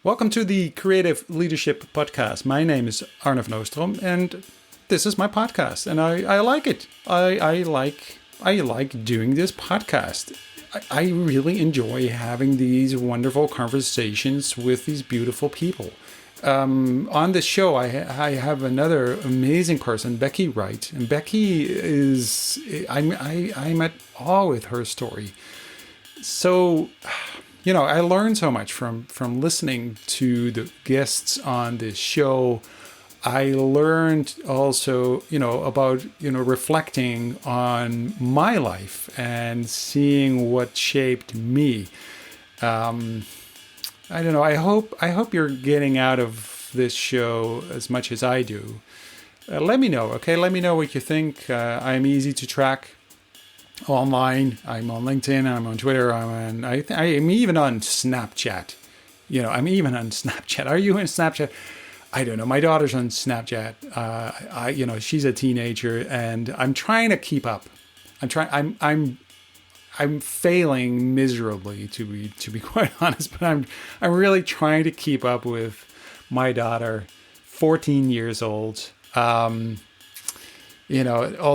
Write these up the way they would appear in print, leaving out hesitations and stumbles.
Welcome to the Creative Leadership Podcast. My name is Arne van Oostrom, and this is my podcast, and I like it. I like doing this podcast. I really enjoy having these wonderful conversations with these beautiful people. On this show, I have another amazing person, Becky Wright, and Becky is I'm at awe with her story. So, I learned so much from listening to the guests on this show. I learned also, about, reflecting on my life and seeing what shaped me. I don't know. I hope you're getting out of this show as much as I do. Let me know, okay? Let me know what you think. I'm easy to track online. I'm on LinkedIn. I'm on Twitter. I'm even on Snapchat. I'm even on Snapchat. Are you in Snapchat? I don't know. My daughter's on Snapchat. She's a teenager, and I'm trying to keep up. I'm failing miserably, to be quite honest. But I'm really trying to keep up with my daughter, 14 years old. All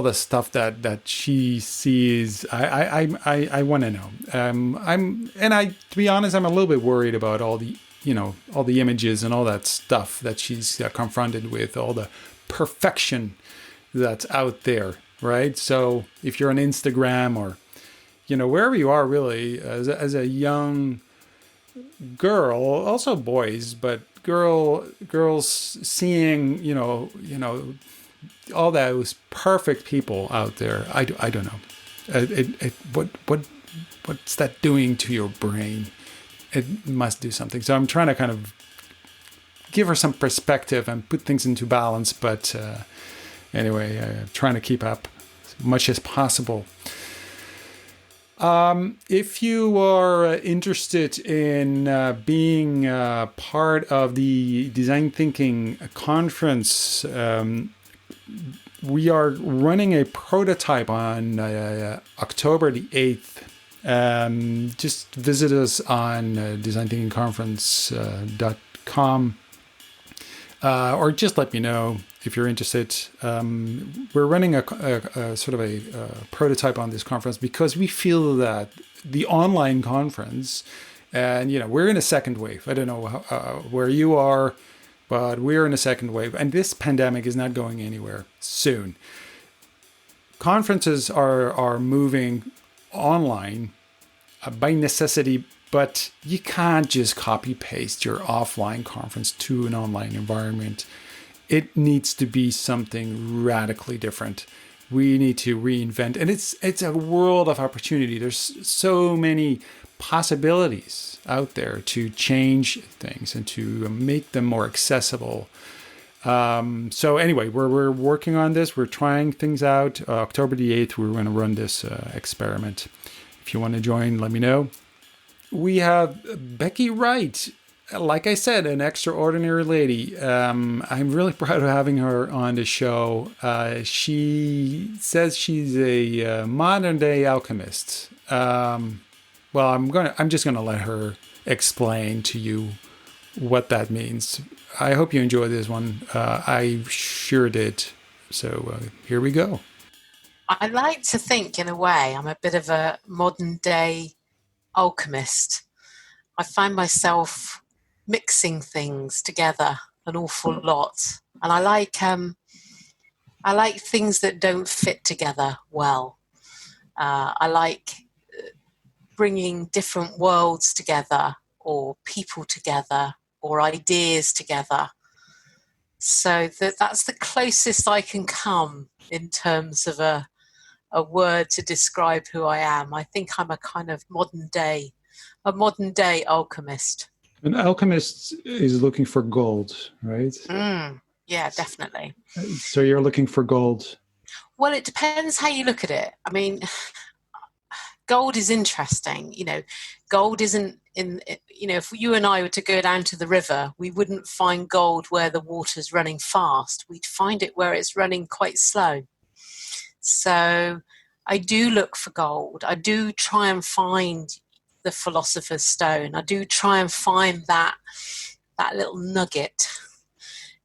the stuff that she sees. I want to know. To be honest, I'm a little bit worried about all the images and all that stuff that she's confronted with, all the perfection that's out there, right? So if you're on Instagram or, wherever you are really, as a young girl, also boys, but girls seeing, all those perfect people out there. I don't know. What's that doing to your brain? It must do something. So I'm trying to kind of give her some perspective and put things into balance. But anyway, trying to keep up as much as possible. If you are interested in being part of the Design Thinking Conference, we are running a prototype on October the 8th. Just visit us on designthinkingconference.com or just let me know if you're interested. We're running a sort of a prototype on this conference because we feel that the online conference, and we're in a second wave. I don't know where you are, but we're in a second wave, and this pandemic is not going anywhere soon. Conferences are moving online by necessity, but you can't just copy paste your offline conference to an online environment. It needs to be something radically different. We need to reinvent, and it's a world of opportunity. There's so many possibilities out there to change things and to make them more accessible. So anyway, we're working on this. We're trying things out. October the 8th, we're going to run this experiment. If you want to join, let me know. We have Becky Wright. Like I said, an extraordinary lady. I'm really proud of having her on the show. She says she's a modern day alchemist. I'm just gonna let her explain to you what that means. I hope you enjoy this one. I sure did. So here we go. I like to think, in a way, I'm a bit of a modern day alchemist. I find myself mixing things together an awful lot, and I like things that don't fit together well. I like bringing different worlds together, or people together, or ideas together. So that's the closest I can come in terms of a word to describe who I am. I think I'm a kind of modern day alchemist. An alchemist is looking for gold, right? Yeah, definitely. So you're looking for gold. Well, it depends how you look at it. I mean, gold is interesting. Gold isn't if you and I were to go down to the river, we wouldn't find gold where the water's running fast. We'd find it where it's running quite slow. So I do look for gold. I do try and find the philosopher's stone. I do try and find that that little nugget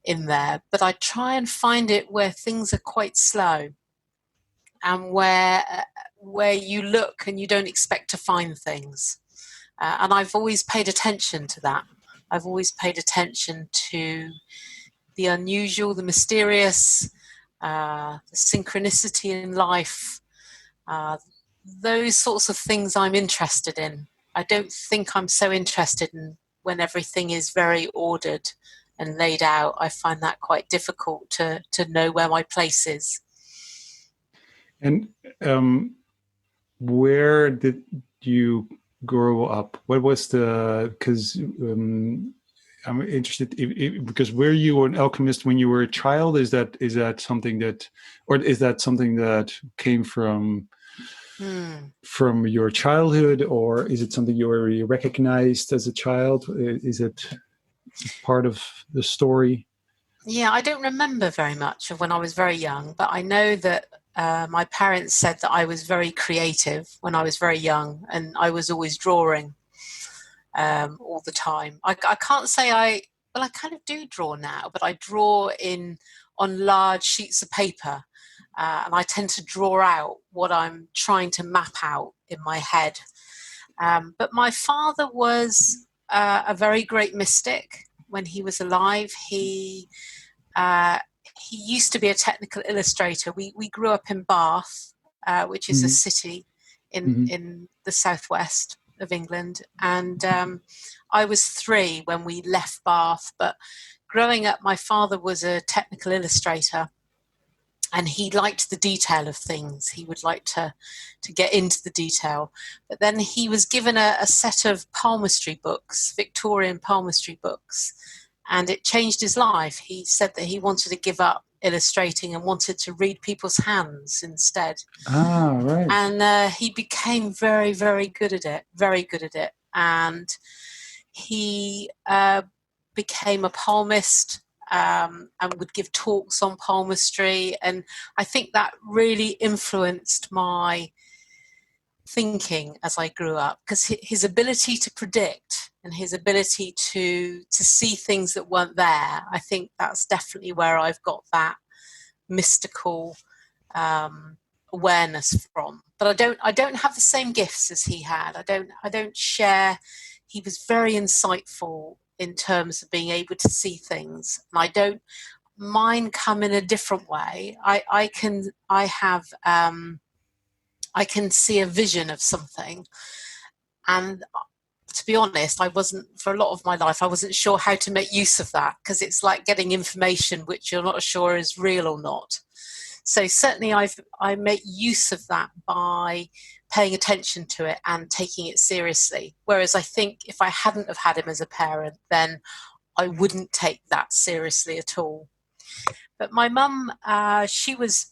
in there, but I try and find it where things are quite slow, and where you look and you don't expect to find things. And I've always paid attention to that. I've always paid attention to the unusual, the mysterious, the synchronicity in life, those sorts of things I'm interested in. I don't think I'm so interested in when everything is very ordered and laid out. I find that quite difficult to know where my place is. And where did you grow up? What was because I'm interested because were you an alchemist when you were a child? Is that something that, or is that something that came from your childhood, or is it something you already recognized as a child? Is it part of the story? Yeah, I don't remember very much of when I was very young, but I know that my parents said that I was very creative when I was very young, and I was always drawing all the time. I can't say I kind of do draw now, but I draw on large sheets of paper, and I tend to draw out what I'm trying to map out in my head. But my father was a very great mystic when he was alive. He used to be a technical illustrator. We grew up in Bath, which is a city in the southwest of England, and I was 3 when we left Bath. But growing up, my father was a technical illustrator, and he liked the detail of things. He would like to get into the detail. But then he was given a set of palmistry books, Victorian palmistry books, and it changed his life. He said that he wanted to give up illustrating and wanted to read people's hands instead. Ah, right. And he became very, very good at it, very good at it. And he became a palmist, and would give talks on palmistry. And I think that really influenced my thinking as I grew up, because his ability to predict and his ability to see things that weren't there, I think that's definitely where I've got that mystical awareness from. But I don't have the same gifts as he had. I don't share. He was very insightful in terms of being able to see things, and I don't. Mine come in a different way. I can see a vision of something, and to be honest, for a lot of my life, I wasn't sure how to make use of that, because it's like getting information which you're not sure is real or not. So certainly I make use of that by paying attention to it and taking it seriously. Whereas I think if I hadn't have had him as a parent, then I wouldn't take that seriously at all. But my mum, she's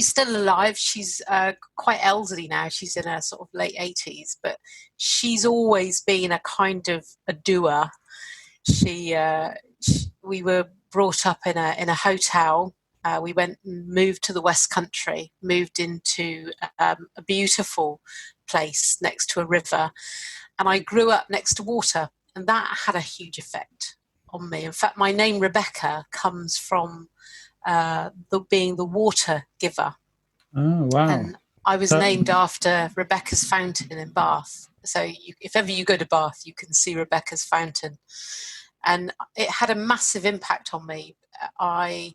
still alive. She's quite elderly now. She's in her sort of late 80s, but she's always been a kind of a doer. We were brought up in a hotel. We went and moved to the West Country, moved into a beautiful place next to a river, and I grew up next to water, and that had a huge effect on me. In fact, my name Rebecca comes from being the water giver. Oh, wow. And I was named after Rebecca's fountain in Bath. So if ever you go to Bath, you can see Rebecca's fountain. And it had a massive impact on me. I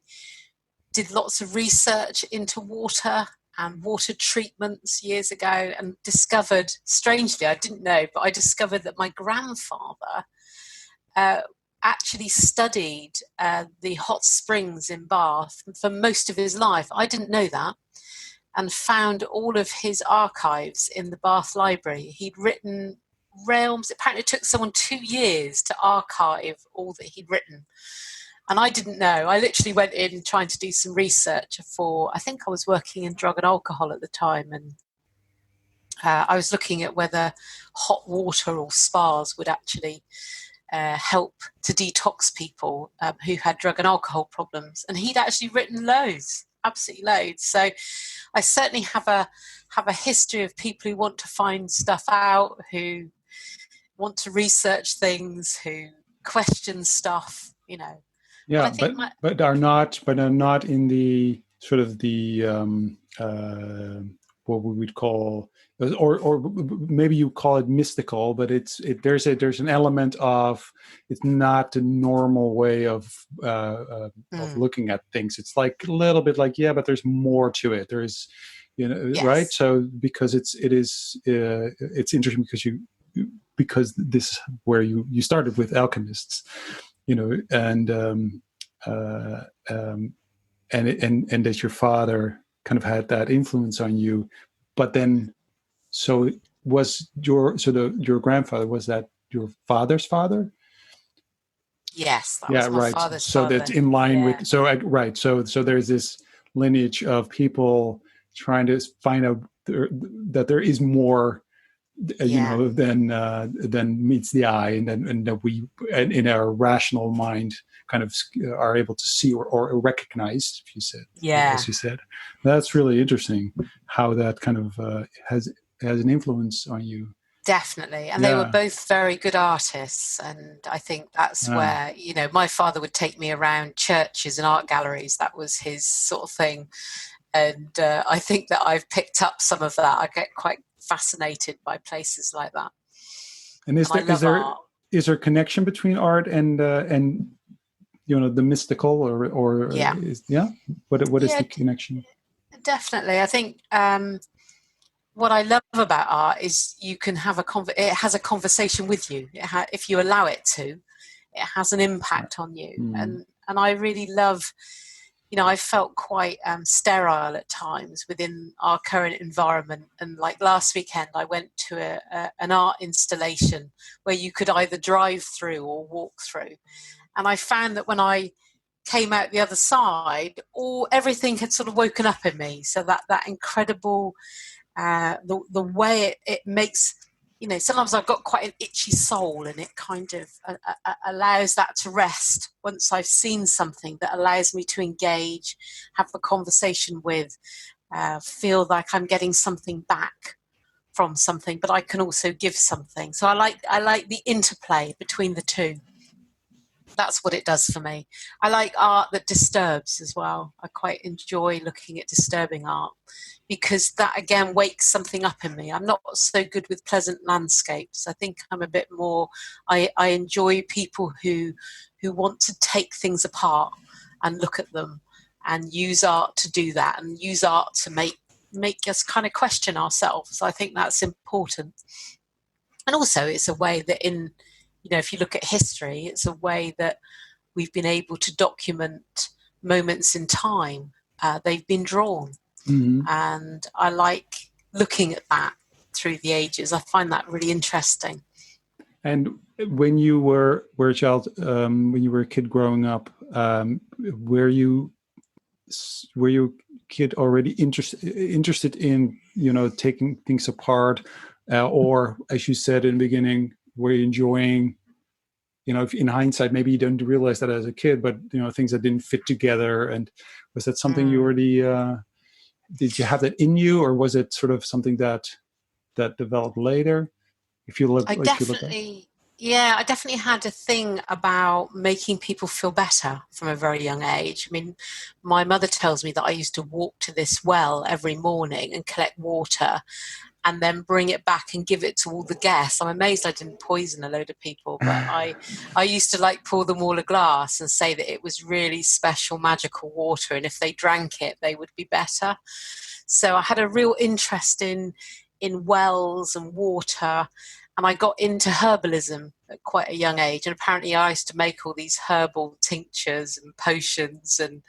did lots of research into water and water treatments years ago, and discovered, strangely, I didn't know, but I discovered that my grandfather actually studied the hot springs in Bath for most of his life. I didn't know that, and found all of his archives in the Bath Library. He'd written realms. Apparently it took someone 2 years to archive all that he'd written. And I didn't know. I literally went in trying to do some research I think I was working in drug and alcohol at the time, and I was looking at whether hot water or spas would actually help to detox people who had drug and alcohol problems. And he'd actually written loads, absolutely loads. So I certainly have a history of people who want to find stuff out, who want to research things, who question stuff, But Yeah, I think but are not in the sort of the what we would call, or maybe you call it mystical, but there's an element of, it's not the normal way of looking at things. It's like a little bit like, yeah, but there's more to it. There's, right? yes, So because it's interesting because this is where you started with alchemists, and uh, um, and that your father kind of had that influence on you, but then so was your grandfather, was that your father's father? yes, that Yeah, was my right. father's So that's father. in line Yeah, with, right. So there's this lineage of people trying to find out that there is more, yeah, than meets the eye, and that we, in our rational mind, kind of are able to see or recognize. If you said, yeah. as you said, that's really interesting. How that kind of has an influence on you. Definitely. And they were Yeah. both very good artists. And I think that's where, my father would take me around churches and art galleries. That was his sort of thing. And I think that I've picked up some of that. I get quite fascinated by places like that. And And I love art. is there a connection between art and the mystical, Yeah. what is Yeah, the connection? definitely. I think what I love about art is you can have it has a conversation with you. If you allow it to, it has an impact on you. Mm. And I really love, I felt quite sterile at times within our current environment. And like last weekend, I went to an art installation where you could either drive through or walk through. And I found that when I came out the other side, everything had sort of woken up in me. So that incredible, the way it makes, sometimes I've got quite an itchy soul, and it kind of allows that to rest once I've seen something that allows me to engage, have a conversation with, feel like I'm getting something back from something, but I can also give something. So I like the interplay between the two. That's what it does for me. I like art that disturbs as well. I quite enjoy looking at disturbing art because that again wakes something up in me. I'm not so good with pleasant landscapes. I think I'm a bit more, I enjoy people who want to take things apart and look at them and use art to do that, and use art to make us kind of question ourselves. I think that's important. And also it's a way that if you look at history, it's a way that we've been able to document moments in time. They've been drawn. Mm-hmm. And I like looking at that through the ages. I find that really interesting. And when you were a child, when you were a kid growing up, were you kid already interested in taking things apart, or as you said in the beginning, were you enjoying, if in hindsight maybe you didn't realize that as a kid, but things that didn't fit together? And was that something you already did you have that in you, or was it sort of something that developed later? If you look back. I definitely had a thing about making people feel better from a very young age. I mean, my mother tells me that I used to walk to this well every morning and collect water and then bring it back and give it to all the guests. I'm amazed I didn't poison a load of people, but I used to pour them all a glass and say that it was really special, magical water, and if they drank it, they would be better. So I had a real interest in wells and water, and I got into herbalism at quite a young age. And apparently I used to make all these herbal tinctures and potions and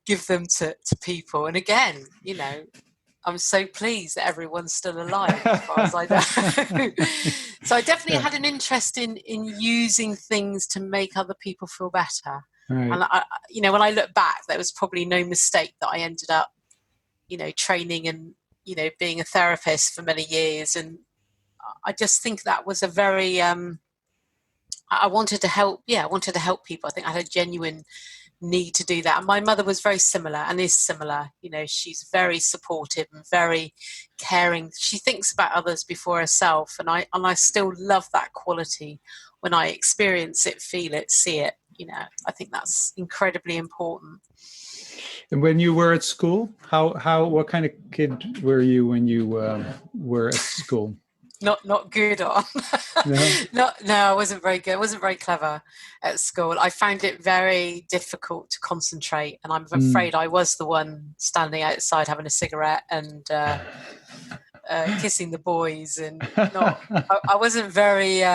give them to people. And again, I'm so pleased that everyone's still alive as far as I know. So I definitely had an interest in using things to make other people feel better. Right. And when I look back, there was probably no mistake that I ended up, training and, being a therapist for many years. And I just think that was a very, I wanted to help. Yeah, I wanted to help people. I think I had a genuine need to do that. And my mother was very similar and is similar. You know, she's very supportive and very caring. She thinks about others before herself, and I still love that quality when I experience it, feel it, see it. You know, I think that's incredibly important. And when you were at school, what kind of kid were you when you were at school? Not good on. No? No, I wasn't very good. I wasn't very clever at school. I found it very difficult to concentrate, and I'm afraid I was the one standing outside having a cigarette and kissing the boys, and I wasn't very.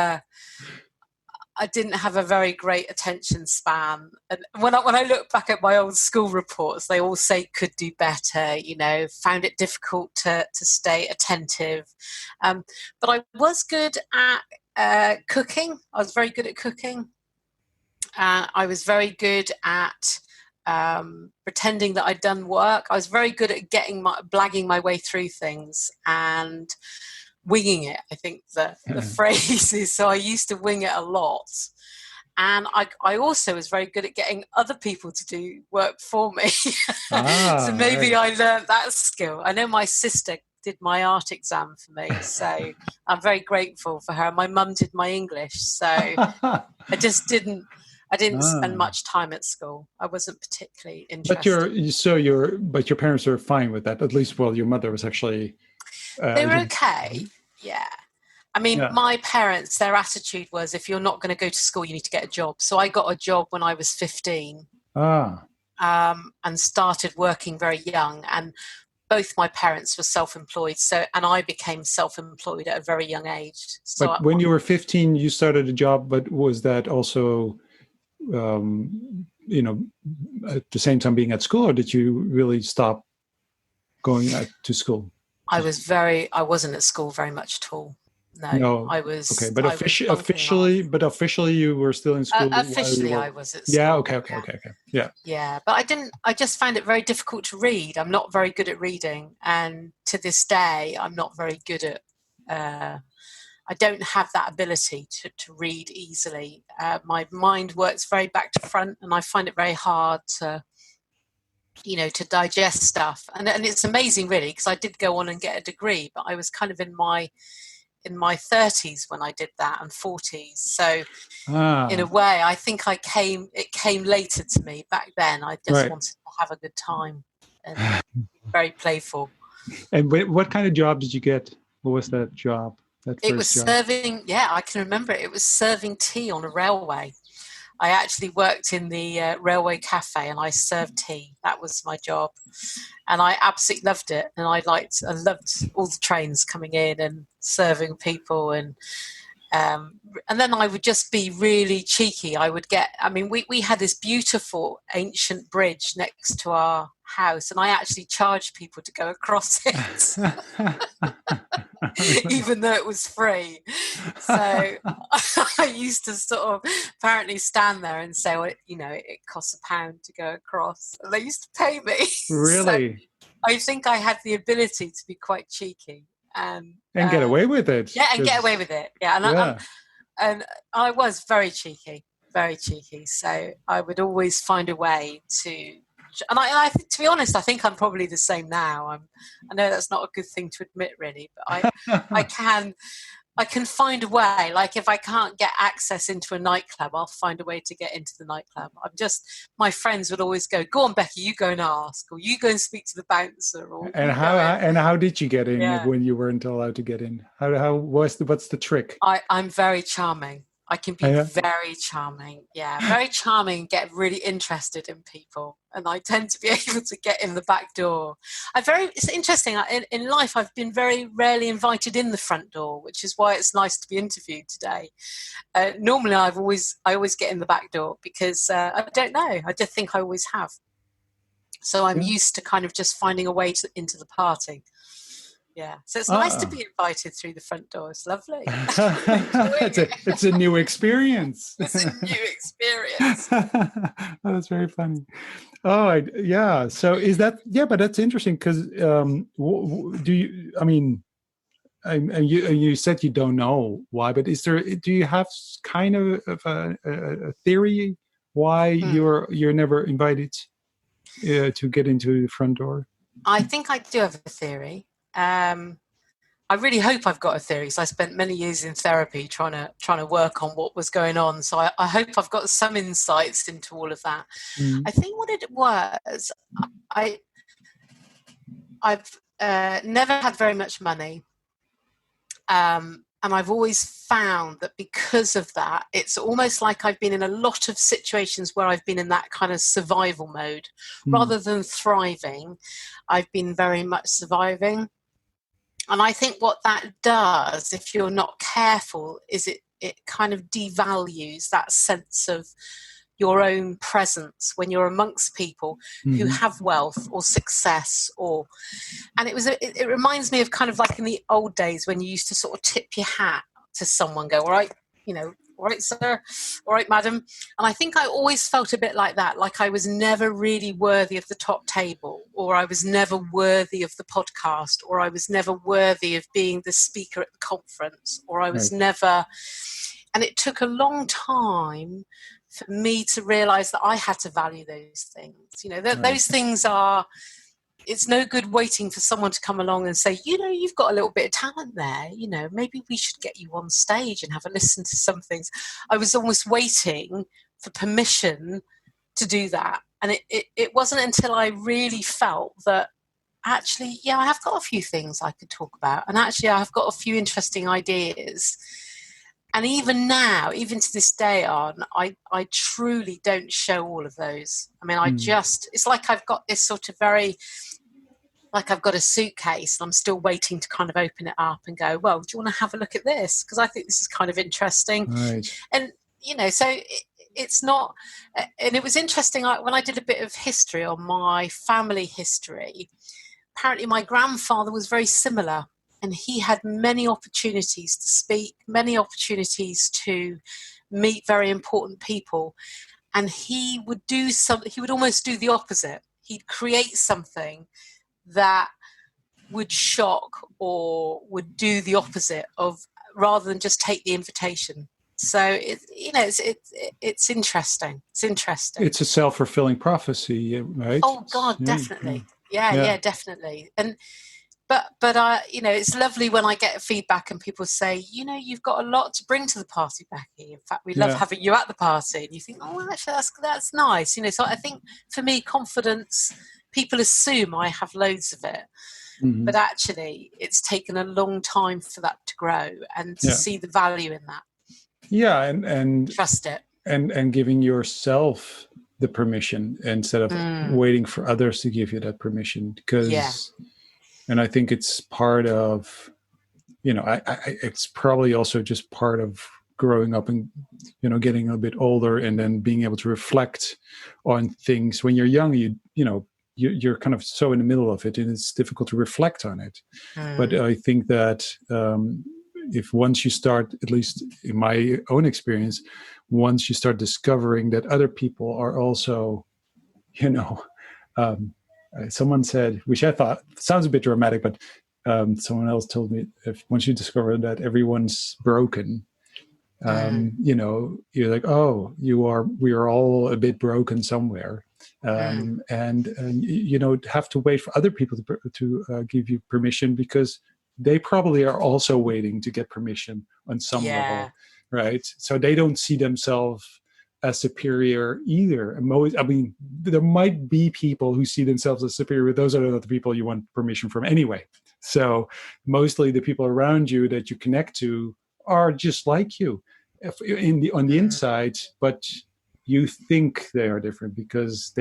I didn't have a very great attention span. And when I look back at my old school reports, they all say could do better, you know, found it difficult to stay attentive. But I was good at cooking. I was very good at cooking. I was very good at pretending that I'd done work. I was very good at blagging my way through things and winging it, I think the phrase is. So I used to wing it a lot. And I also was very good at getting other people to do work for me. So maybe I learned that skill. I know my sister did my art exam for me, so I'm very grateful for her. My mum did my English, so I didn't spend much time at school. I wasn't particularly interested. But your parents are fine with that. At least, well, your mother was actually. They were okay. Yeah. I mean, my parents, their attitude was, if you're not going to go to school, you need to get a job. So I got a job when I was 15 and started working very young. And both my parents were self-employed. And I became self-employed at a very young age. So but when you were 15, you started a job, but was that also, you know, at the same time being at school, or did you really stop going to school? I wasn't at school very much at all. No. I was. Okay, but officially you were still in school. Officially, I was at school. Yeah. Okay. Yeah. Yeah, but I just found it very difficult to read. I'm not very good at reading, and to this day, I'm not very good at. I don't have that ability to read easily. My mind works very back to front, and I find it very hard to digest stuff. And it's amazing, really, because I did go on and get a degree, but I was kind of in my 30s when I did that, and 40s. So in a way, I think it came later to me. Back then, I just wanted to have a good time and be very playful. And what kind of job did you get? What was that job? It was serving, I can remember it. It was serving tea on a railway. I actually worked in the railway cafe and I served tea. That was my job. And I absolutely loved it. And I loved all the trains coming in and serving people. And then I would just be really cheeky. We had this beautiful ancient bridge next to our house, and I actually charged people to go across it. Even though it was free. So I used to sort of apparently stand there and say, well, it costs £1 to go across. And they used to pay me. Really? So I think I had the ability to be quite cheeky. And get away with it. Yeah, and get away with it. Yeah, and I was very cheeky. So I would always find a way to... And I think, to be honest, I think I'm probably the same now. I know that's not a good thing to admit, really, but I can find a way. Like if I can't get access into a nightclub, I'll find a way to get into the nightclub. My friends would always go on, Becky, you go and ask, or you go and speak to the bouncer. How did you get in when you weren't allowed to get in? What's the trick? I'm very charming. I can be very charming. Yeah, very charming, get really interested in people. And I tend to be able to get in the back door. It's interesting. In life, I've been very rarely invited in the front door, which is why it's nice to be interviewed today. Normally, I always get in the back door because I don't know. I just think I always have. So I'm used to kind of just finding a way into the party. Yeah, so it's nice to be invited through the front door. It's lovely. It's a new experience. It's a new experience. That's very funny. Oh, so is that? Yeah, but that's interesting because do you? I mean, you said you don't know why, but do you have kind of a theory why you're never invited to get into the front door? I think I do have a theory. I really hope I've got a theory. So I spent many years in therapy trying to work on what was going on. So I hope I've got some insights into all of that. I think what it was, I've never had very much money. And I've always found that because of that, it's almost like I've been in a lot of situations where I've been in that kind of survival mode. Rather than thriving, I've been very much surviving. And I think what that does, if you're not careful, is it kind of devalues that sense of your own presence when you're amongst people who have wealth or success, and it reminds me of kind of like in the old days when you used to sort of tip your hat to someone, go, all right, all right, sir, all right, madam. And I think I always felt a bit like that, like I was never really worthy of the top table, or I was never worthy of the podcast, or I was never worthy of being the speaker at the conference, or I was never. And it took a long time for me to realize that I had to value those things. Those things are, it's no good waiting for someone to come along and say, you've got a little bit of talent there, maybe we should get you on stage and have a listen to some things. I was almost waiting for permission to do that. And it wasn't until I really felt that actually, I have got a few things I could talk about. And actually, I've got a few interesting ideas. And even now, even to this day on, I truly don't show all of those. I mean, it's like I've got this sort of like I've got a suitcase and I'm still waiting to kind of open it up and go, well, do you want to have a look at this? Because I think this is kind of interesting. Right. And, so it's not, and it was interesting when I did a bit of history on my family history. Apparently my grandfather was very similar. And he had many opportunities to speak, many opportunities to meet very important people. And he would almost do the opposite. He'd create something that would shock or would do the opposite of, rather than just take the invitation. So it's interesting. It's interesting. It's a self-fulfilling prophecy, right? Oh God, definitely. Yeah, definitely. And But it's lovely when I get feedback and people say, you've got a lot to bring to the party, Becky. In fact, we love having you at the party. And you think, oh, actually, that's nice. So I think for me, confidence, people assume I have loads of it. But actually, it's taken a long time for that to grow and to see the value in that. Yeah, and trust it. And giving yourself the permission instead of waiting for others to give you that permission. Because... And I think it's part of, it's probably also just part of growing up and, getting a bit older and then being able to reflect on things. When you're young, you're kind of so in the middle of it and it's difficult to reflect on it. But I think that if once you start, at least in my own experience, once you start discovering that other people are also, someone said, which I thought sounds a bit dramatic, but someone else told me, once you discover that everyone's broken, you're like, oh, we are all a bit broken somewhere. And you don't have to wait for other people to give you permission, because they probably are also waiting to get permission on some level, right? So they don't see themselves as superior either. There might be people who see themselves as superior, but those are not the people you want permission from anyway. So mostly the people around you that you connect to are just like you on the inside, but you think they are different because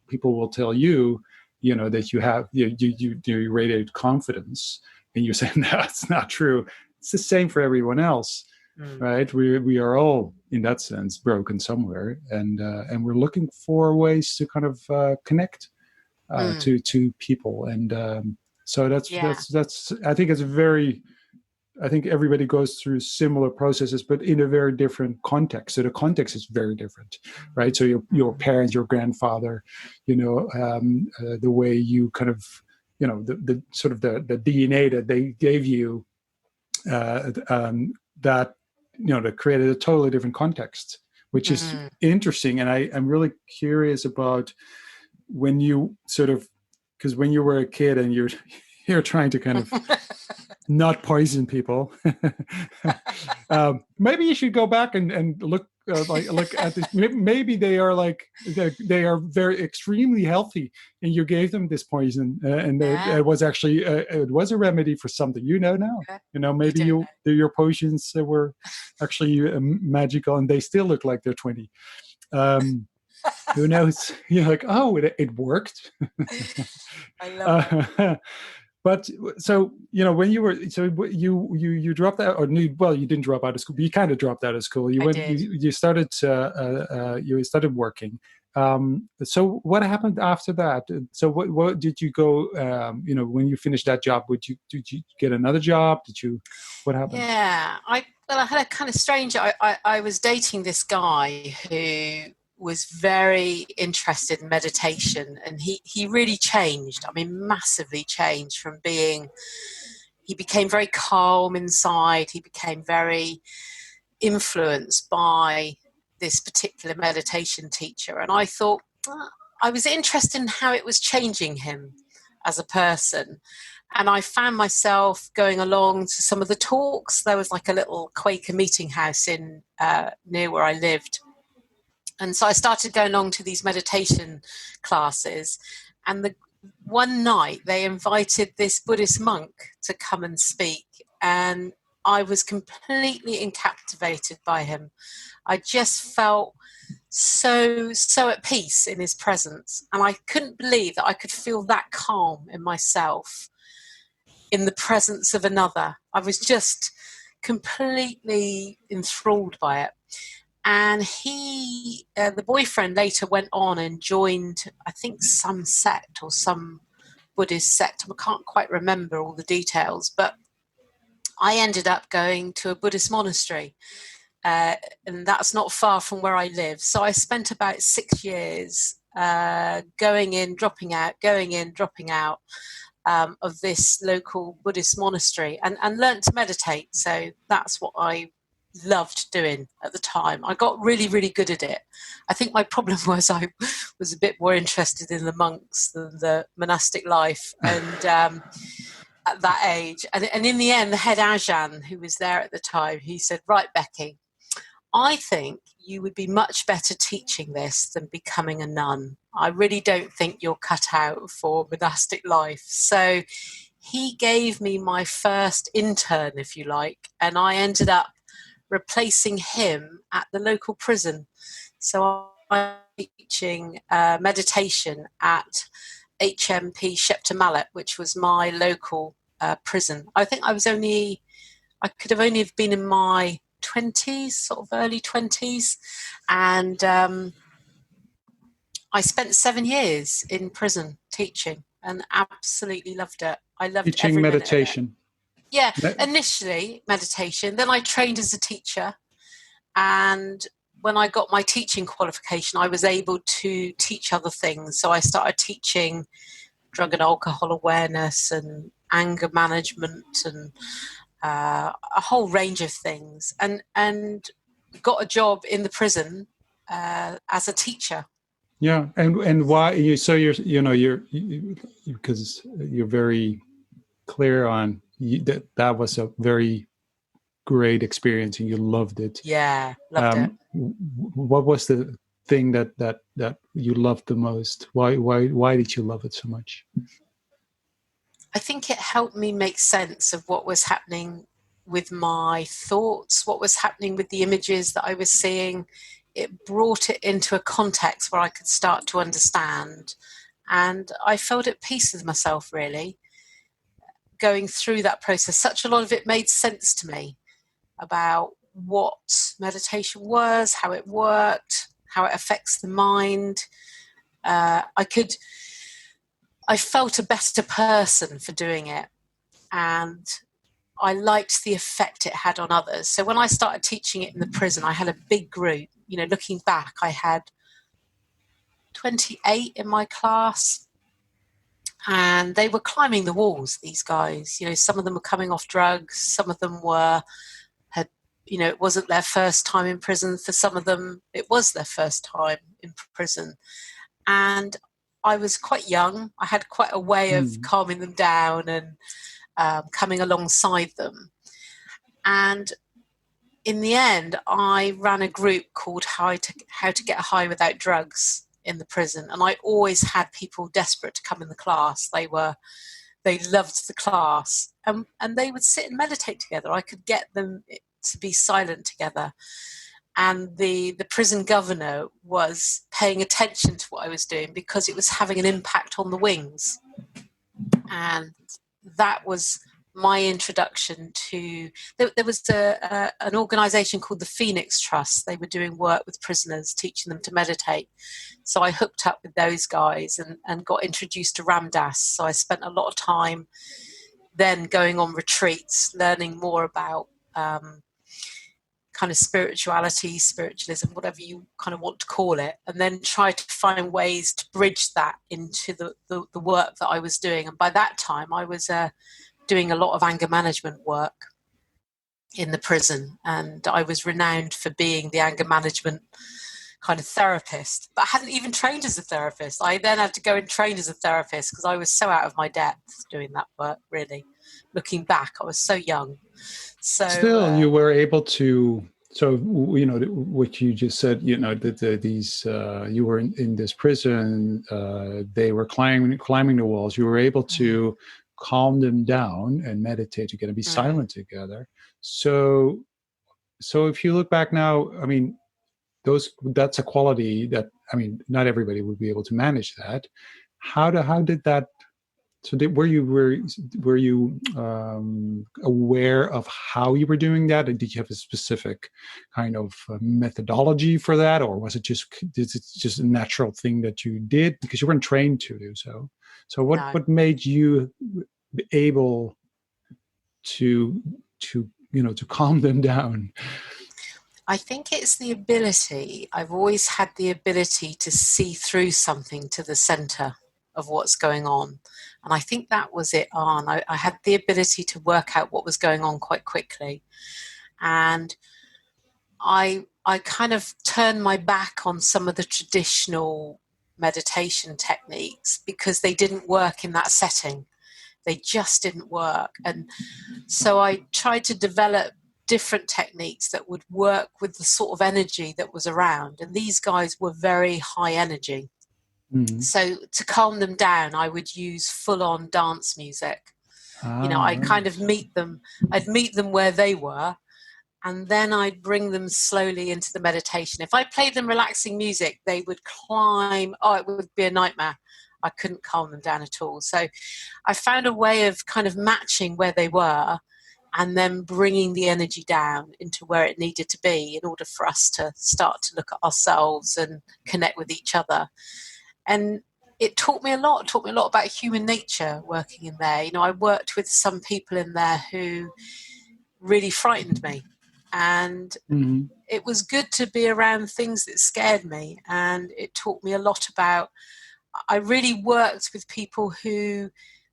people will tell you, that you have, you radiate confidence, and you're saying that's not true. It's the same for everyone else. Right, we are all in that sense broken somewhere, and we're looking for ways to kind of connect to people, and so that's I think I think everybody goes through similar processes, but in a very different context. So the context is very different, right? So your parents, your grandfather, the way you kind of, the sort of the DNA that they gave you, that that created a totally different context which is Mm. interesting. And I'm really curious about when you sort of, because when you were a kid and you're trying to kind of not poison people. Maybe you should go back and look look at this. Maybe they are like they are very extremely healthy, and you gave them this poison, and Yeah. it was actually it was a remedy for something. You know now. Okay. You know, You maybe do know. your potions were actually magical, and they still look like they're 20. Who knows? You're like, oh, it worked. I love it. But so when you were you dropped out, or well, you didn't drop out of school, but you kind of dropped out of school. I did. You started working. So what happened after that? So what did you go? When you finished that job, did you get another job? What happened? Yeah, I had a kind of strange. I was dating this guy who was very interested in meditation, and he really changed. I mean, massively changed from being. He became very calm inside. He became very influenced by this particular meditation teacher, and I thought I was interested in how it was changing him as a person. And I found myself going along to some of the talks. There was like a little Quaker meeting house in near where I lived. And so I started going along to these meditation classes. And one night they invited this Buddhist monk to come and speak. And I was completely captivated by him. I just felt so at peace in his presence. And I couldn't believe that I could feel that calm in myself in the presence of another. I was just completely enthralled by it. And the boyfriend later went on and joined, I think, some sect or some Buddhist sect. I can't quite remember all the details, but I ended up going to a Buddhist monastery. And that's not far from where I live. So I spent about 6 years going in, dropping out, going in, dropping out. Of this local Buddhist monastery and learned to meditate. So that's what I loved doing at the time. I got really, really good at it. I think my problem was I was a bit more interested in the monks than the monastic life. And at that age, and in the end, the head Ajahn, who was there at the time, he said, right, Becky, I think you would be much better teaching this than becoming a nun. I really don't think you're cut out for monastic life. So he gave me my first intern, if you like, and I ended up replacing him at the local prison. So I'm teaching meditation at HMP Shepton Mallet, which was my local prison. I think I could have only been in my 20s, sort of early 20s, and I spent 7 years in prison teaching and absolutely loved it. I loved Teaching every meditation. Minute of it. Yeah, initially meditation, then I trained as a teacher, and when I got my teaching qualification, I was able to teach other things. So I started teaching drug and alcohol awareness and anger management and a whole range of things, and got a job in the prison as a teacher. Yeah, and why you're because you're very clear on that was a very great experience and you loved it. Yeah, loved it. What was the thing that you loved the most? Why did you love it so much? I think it helped me make sense of what was happening with my thoughts, what was happening with the images that I was seeing. It brought it into a context where I could start to understand. And I felt at peace with myself, really, going through that process. Such a lot of it made sense to me about what meditation was, how it worked, how it affects the mind. I felt a better person for doing it, and I liked the effect it had on others. So when I started teaching it in the prison, I had a big group. Looking back, I had 28 in my class, and they were climbing the walls, these guys. Some of them were coming off drugs, some of them had it wasn't their first time in prison. For some of them, it was their first time in prison. And I was quite young. I had quite a way of calming them down and coming alongside them. And in the end, I ran a group called How to Get High Without Drugs in the prison. And I always had people desperate to come in the class. They loved the class. And they would sit and meditate together. I could get them to be silent together. And the prison governor was paying attention to what I was doing because it was having an impact on the wings. And that was my introduction to, there was an organisation called the Phoenix Trust. They were doing work with prisoners, teaching them to meditate. So I hooked up with those guys and got introduced to Ram Dass. So I spent a lot of time then going on retreats, learning more about kind of spirituality, spiritualism, whatever you kind of want to call it, and then try to find ways to bridge that into the work that I was doing. And by that time, I was doing a lot of anger management work in the prison, and I was renowned for being the anger management kind of therapist, but I hadn't even trained as a therapist. I then had to go and train as a therapist because I was so out of my depth doing that work, really. Looking back, I was so young. So still, you were able to. So what you just said. These you were in this prison. They were climbing the walls. You were able to calm them down and meditate together, be silent together. So if you look back now, I mean, that's a quality that, I mean, not everybody would be able to manage that. How did that? So were you aware of how you were doing that? And did you have a specific kind of methodology for that, or was it just a natural thing that you did because you weren't trained to do so? So what made you able to calm them down? I think it's the ability. I've always had the ability to see through something to the center of what's going on. And I think that was it on. I had the ability to work out what was going on quite quickly. And I kind of turned my back on some of the traditional meditation techniques because they didn't work in that setting. They just didn't work. And so I tried to develop different techniques that would work with the sort of energy that was around. And these guys were very high energy. Mm-hmm. So to calm them down, I would use full-on dance music. I'd kind of meet them where they were, and then I'd bring them slowly into the meditation. If I played them relaxing music, they would climb. Oh, it would be a nightmare. I couldn't calm them down at all. So I found a way of kind of matching where they were and then bringing the energy down into where it needed to be in order for us to start to look at ourselves and connect with each other. And it taught me a lot. It taught me a lot about human nature working in there. I worked with some people in there who really frightened me. And it was good to be around things that scared me. And it taught me a lot about, I really worked with people who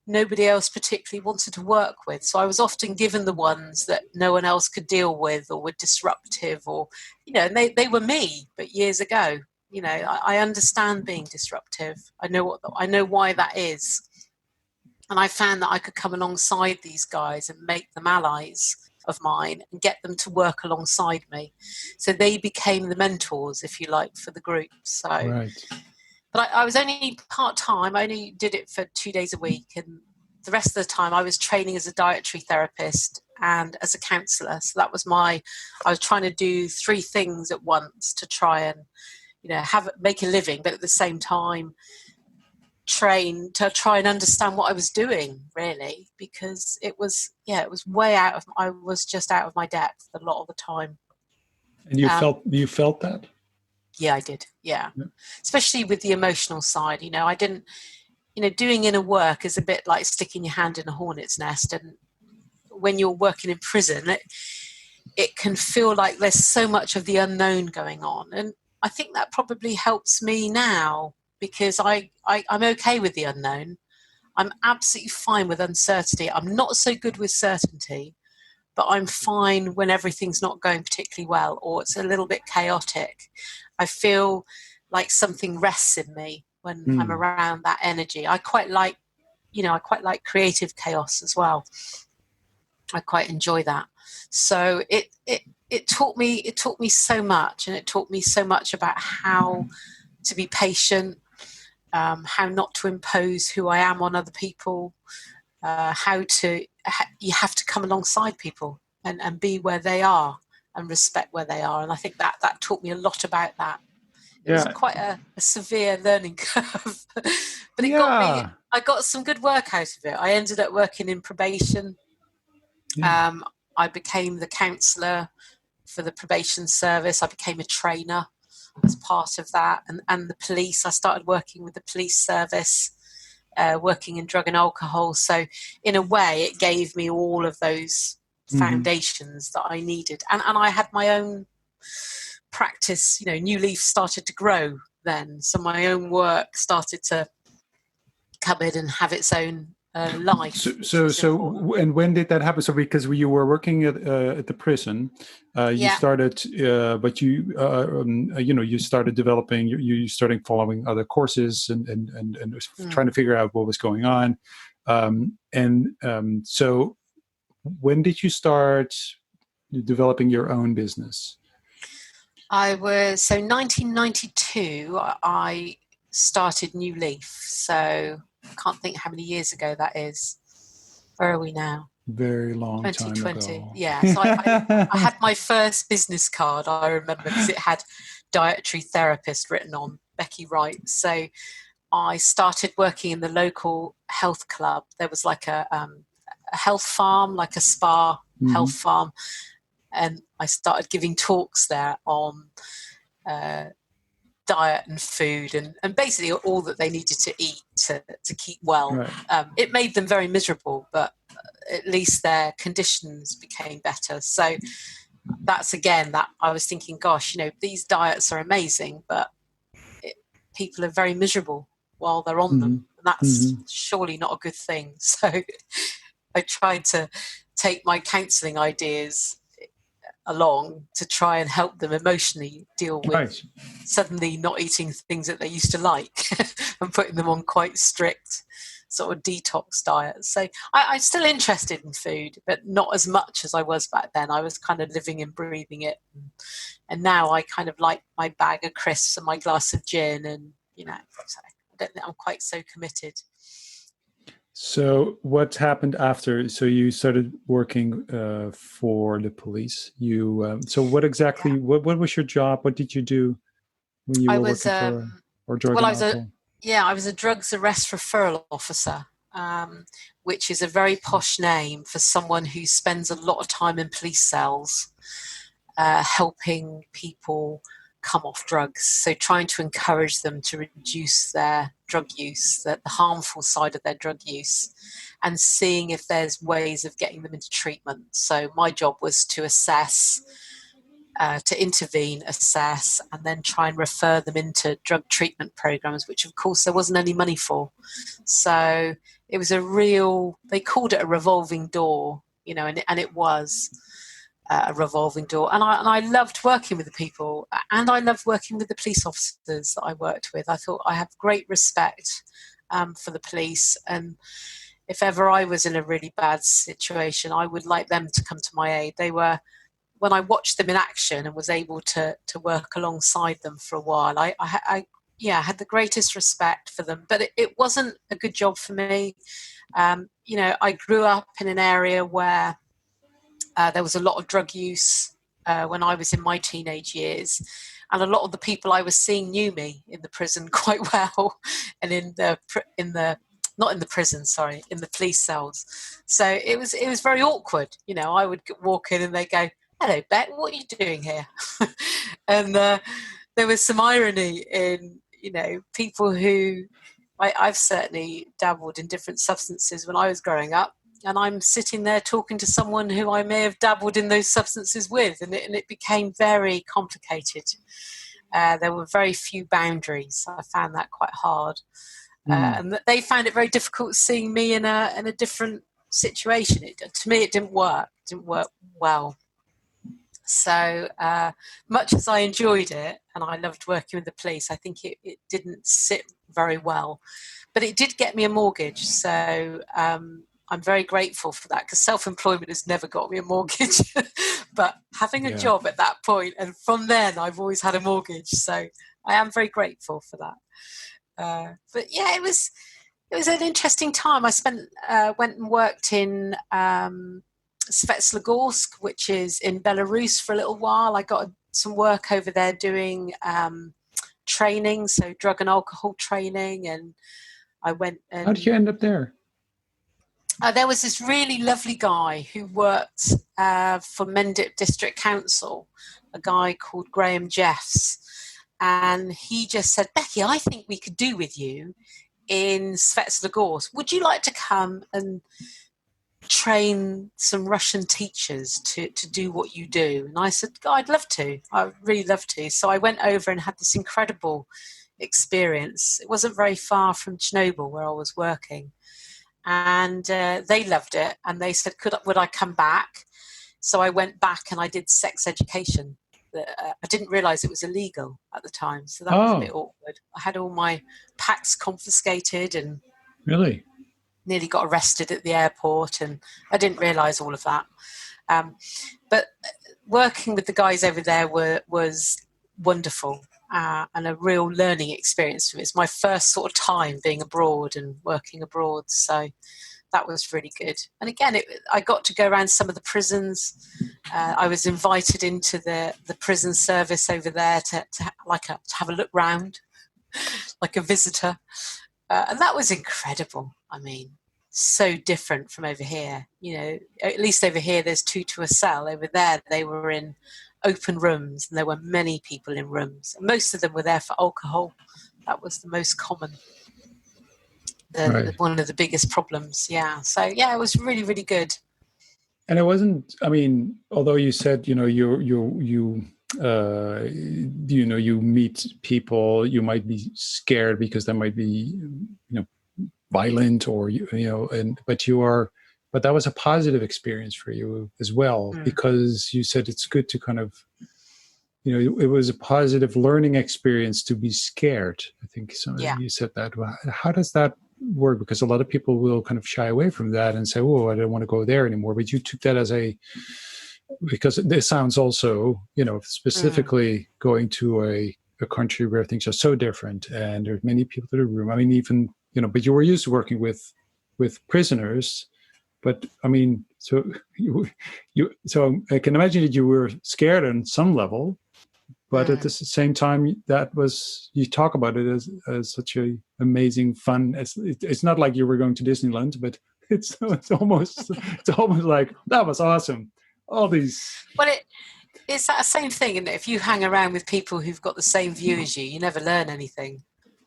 nobody else particularly wanted to work with. So I was often given the ones that no one else could deal with or were disruptive or, and they were me, but years ago. I understand being disruptive. I know why that is. And I found that I could come alongside these guys and make them allies of mine and get them to work alongside me. So they became the mentors, if you like, for the group. So, right. But I was only part-time. I only did it for 2 days a week. And the rest of the time I was training as a dietary therapist and as a counsellor. So that was I was trying to do 3 things at once to try and make a living, but at the same time train to try and understand what I was doing, really, because it was way I was just out of my depth a lot of the time. And you felt that? Yeah, I did. Yeah. Especially with the emotional side. I didn't, doing inner work is a bit like sticking your hand in a hornet's nest. And when you're working in prison, it can feel like there's so much of the unknown going on. And I think that probably helps me now because I'm okay with the unknown. I'm absolutely fine with uncertainty. I'm not so good with certainty, but I'm fine when everything's not going particularly well or it's a little bit chaotic. I feel like something rests in me when I'm around that energy. I quite like creative chaos as well. I quite enjoy that. So it taught me so much, and it taught me so much about how to be patient, how not to impose who I am on other people, you have to come alongside people and be where they are and respect where they are. And I think that taught me a lot about that. It was quite a severe learning curve, but I got some good work out of it. I ended up working in probation. I became the counsellor for the probation service. I became a trainer as part of that. And the police, I started working with the police service, working in drug and alcohol. So in a way, it gave me all of those foundations that I needed. And I had my own practice. New Leaf started to grow then. So my own work started to come in and have its own life. So, and when did that happen? So, because you were working at the prison, you started, but you started developing. You started following other courses and trying to figure out what was going on. So, when did you start developing your own business? 1992. I started New Leaf. So. I can't think how many years ago that is. Where are we now? Very long 2020. time ago. Yeah. So I had my first business card, I remember, because it had dietary therapist written on, Becky Wright. So I started working in the local health club. There was like a health farm, like a spa health farm. And I started giving talks there on diet and food and basically all that they needed to eat to keep well. Right. It made them very miserable, but at least their conditions became better. So that's again that I was thinking, gosh, these diets are amazing, but people are very miserable while they're on them. And that's surely not a good thing. So I tried to take my counselling ideas along to try and help them emotionally deal with suddenly not eating things that they used to like and putting them on quite strict sort of detox diets. So I'm still interested in food, but not as much as I was back then. I was kind of living and breathing it. And now I kind of like my bag of crisps and my glass of gin and, so I don't think I'm quite so committed. So what happened after? So you started working for the police. So what exactly? What was your job? What did you do when you were working for drug and alcohol? I was a drugs arrest referral officer, which is a very posh name for someone who spends a lot of time in police cells, helping people come off drugs. So trying to encourage them to reduce their drug use, the harmful side of their drug use, and seeing if there's ways of getting them into treatment. So my job was to assess, to intervene, assess, and then try and refer them into drug treatment programs, which of course there wasn't any money for. So it was they called it a revolving door, and it was a revolving door. And I loved working with the people, and I loved working with the police officers that I worked with. I thought I have great respect for the police, and if ever I was in a really bad situation, I would like them to come to my aid. When I watched them in action and was able to work alongside them for a while, I had the greatest respect for them. But it wasn't a good job for me. I grew up in an area where there was a lot of drug use when I was in my teenage years, and a lot of the people I was seeing knew me in the prison quite well, and in the police cells. So it was very awkward. I would walk in and they go, "Hello, Beck, what are you doing here?" And there was some irony in people who I've certainly dabbled in different substances when I was growing up. And I'm sitting there talking to someone who I may have dabbled in those substances with, and it became very complicated. There were very few boundaries. I found that quite hard, and they found it very difficult seeing me in a different situation. To me, it didn't work. It didn't work well. So much as I enjoyed it and I loved working with the police, I think it didn't sit very well. But it did get me a mortgage. So I'm very grateful for that, because self-employment has never got me a mortgage. But having a job at that point, and from then I've always had a mortgage. So I am very grateful for that. But yeah, it was an interesting time. I went and worked in Svetslogorsk, which is in Belarus, for a little while. I got some work over there doing training, so drug and alcohol training, and I went and... How did you end up there? There was this really lovely guy who worked for Mendip District Council, a guy called Graham Jeffs, and he just said, Becky, I think we could do with you in Svetslogorsk. Would you like to come and train some Russian teachers to do what you do? And I said, I'd love to. I'd really love to. So I went over and had this incredible experience. It wasn't very far from Chernobyl, where I was working. And they loved it, and they said, would I come back? So I went back and I did sex education. I didn't realise it was illegal at the time, so that was a bit awkward. I had all my packs confiscated and really nearly got arrested at the airport, and I didn't realise all of that. But working with the guys over there was wonderful. And a real learning experience for me. It's my first sort of time being abroad and working abroad, so that was really good. And again, I got to go around some of the prisons. I was invited into the prison service over there to have a look round, like a visitor, and that was incredible. I mean, so different from over here. You know, at least over here there's 2 to a cell. Over there they were in open rooms, and there were many people in rooms. Most of them were there for alcohol. That was the most common, one of the biggest problems. Yeah. So yeah, it was really, really good. And it wasn't, I mean, although you said, you meet people, you might be scared because they might be, violent, or, but that was a positive experience for you as well, because you said it's good to kind of, it was a positive learning experience to be scared. I think you said that. Well, how does that work? Because a lot of people will kind of shy away from that and say, oh, I don't want to go there anymore. But you took that because this sounds also, specifically going to a country where things are so different and there's many people in the room. I mean, even, but you were used to working with prisoners. But I mean, so so I can imagine that you were scared on some level, but at the same time, you talk about it as such a amazing fun. It's not like you were going to Disneyland, but it's almost like that was awesome. All these. Well, it's that same thing, isn't it? If you hang around with people who've got the same view as you, you never learn anything.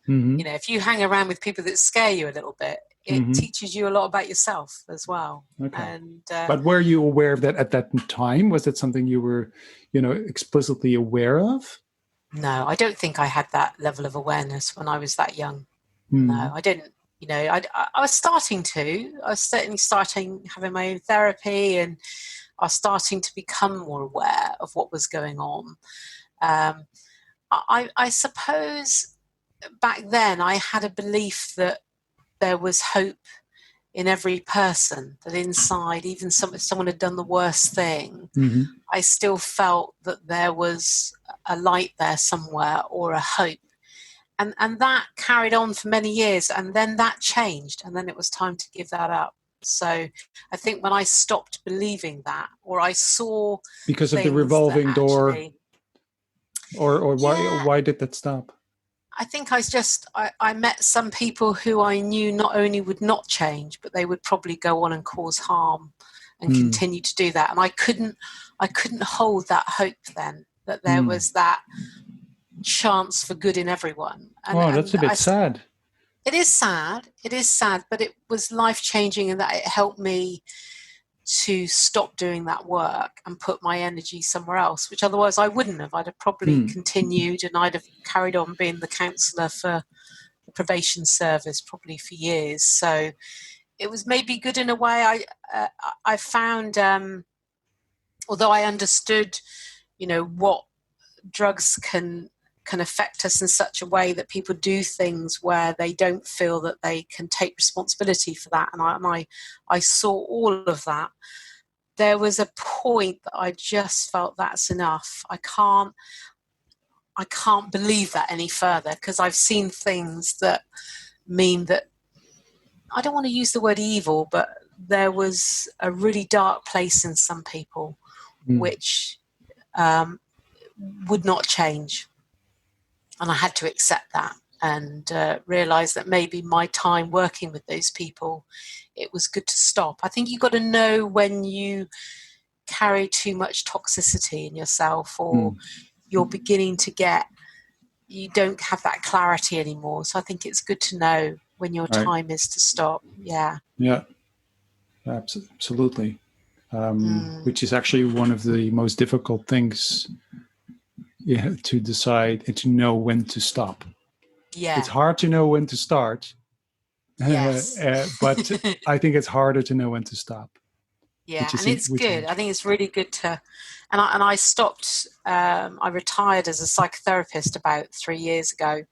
Mm-hmm. If you hang around with people that scare you a little bit, it teaches you a lot about yourself as well. Okay. And, but were you aware of that at that time? Was it something you were, explicitly aware of? No, I don't think I had that level of awareness when I was that young. No, I didn't. I was starting to. I was certainly having my own therapy, and I was starting to become more aware of what was going on. I suppose back then I had a belief that there was hope in every person, that inside, even if someone had done the worst thing, I still felt that there was a light there somewhere, or a hope. And that carried on for many years, and then that changed, and then it was time to give that up. So I think when I stopped believing that, or I saw... Because of the revolving door? Or why did that stop? I think I met some people who I knew not only would not change, but they would probably go on and cause harm and continue to do that. And I couldn't hold that hope then, that there was that chance for good in everyone. And, that's a bit sad. It is sad, but it was life-changing in that it helped me to stop doing that work and put my energy somewhere else, which otherwise I wouldn't have. I'd have probably continued, and I'd have carried on being the counsellor for the probation service probably for years. So it was maybe good in a way. I found, although I understood, what drugs can affect us in such a way that people do things where they don't feel that they can take responsibility for that, and I saw all of that. There was a point that I just felt that's enough. I can't believe that any further, because I've seen things that mean that, I don't want to use the word evil, but there was a really dark place in some people which would not change. And I had to accept that and realize that maybe my time working with those people, it was good to stop. I think you've got to know when you carry too much toxicity in yourself, or you're beginning to you don't have that clarity anymore. So I think it's good to know when your time is to stop. Yeah. Yeah, absolutely. Which is actually one of the most difficult things, to decide and to know when to stop. Yeah. It's hard to know when to start. Yes. But I think it's harder to know when to stop. Yeah, and it's good. I think it's really good to, and I stopped, I retired as a psychotherapist about 3 years ago,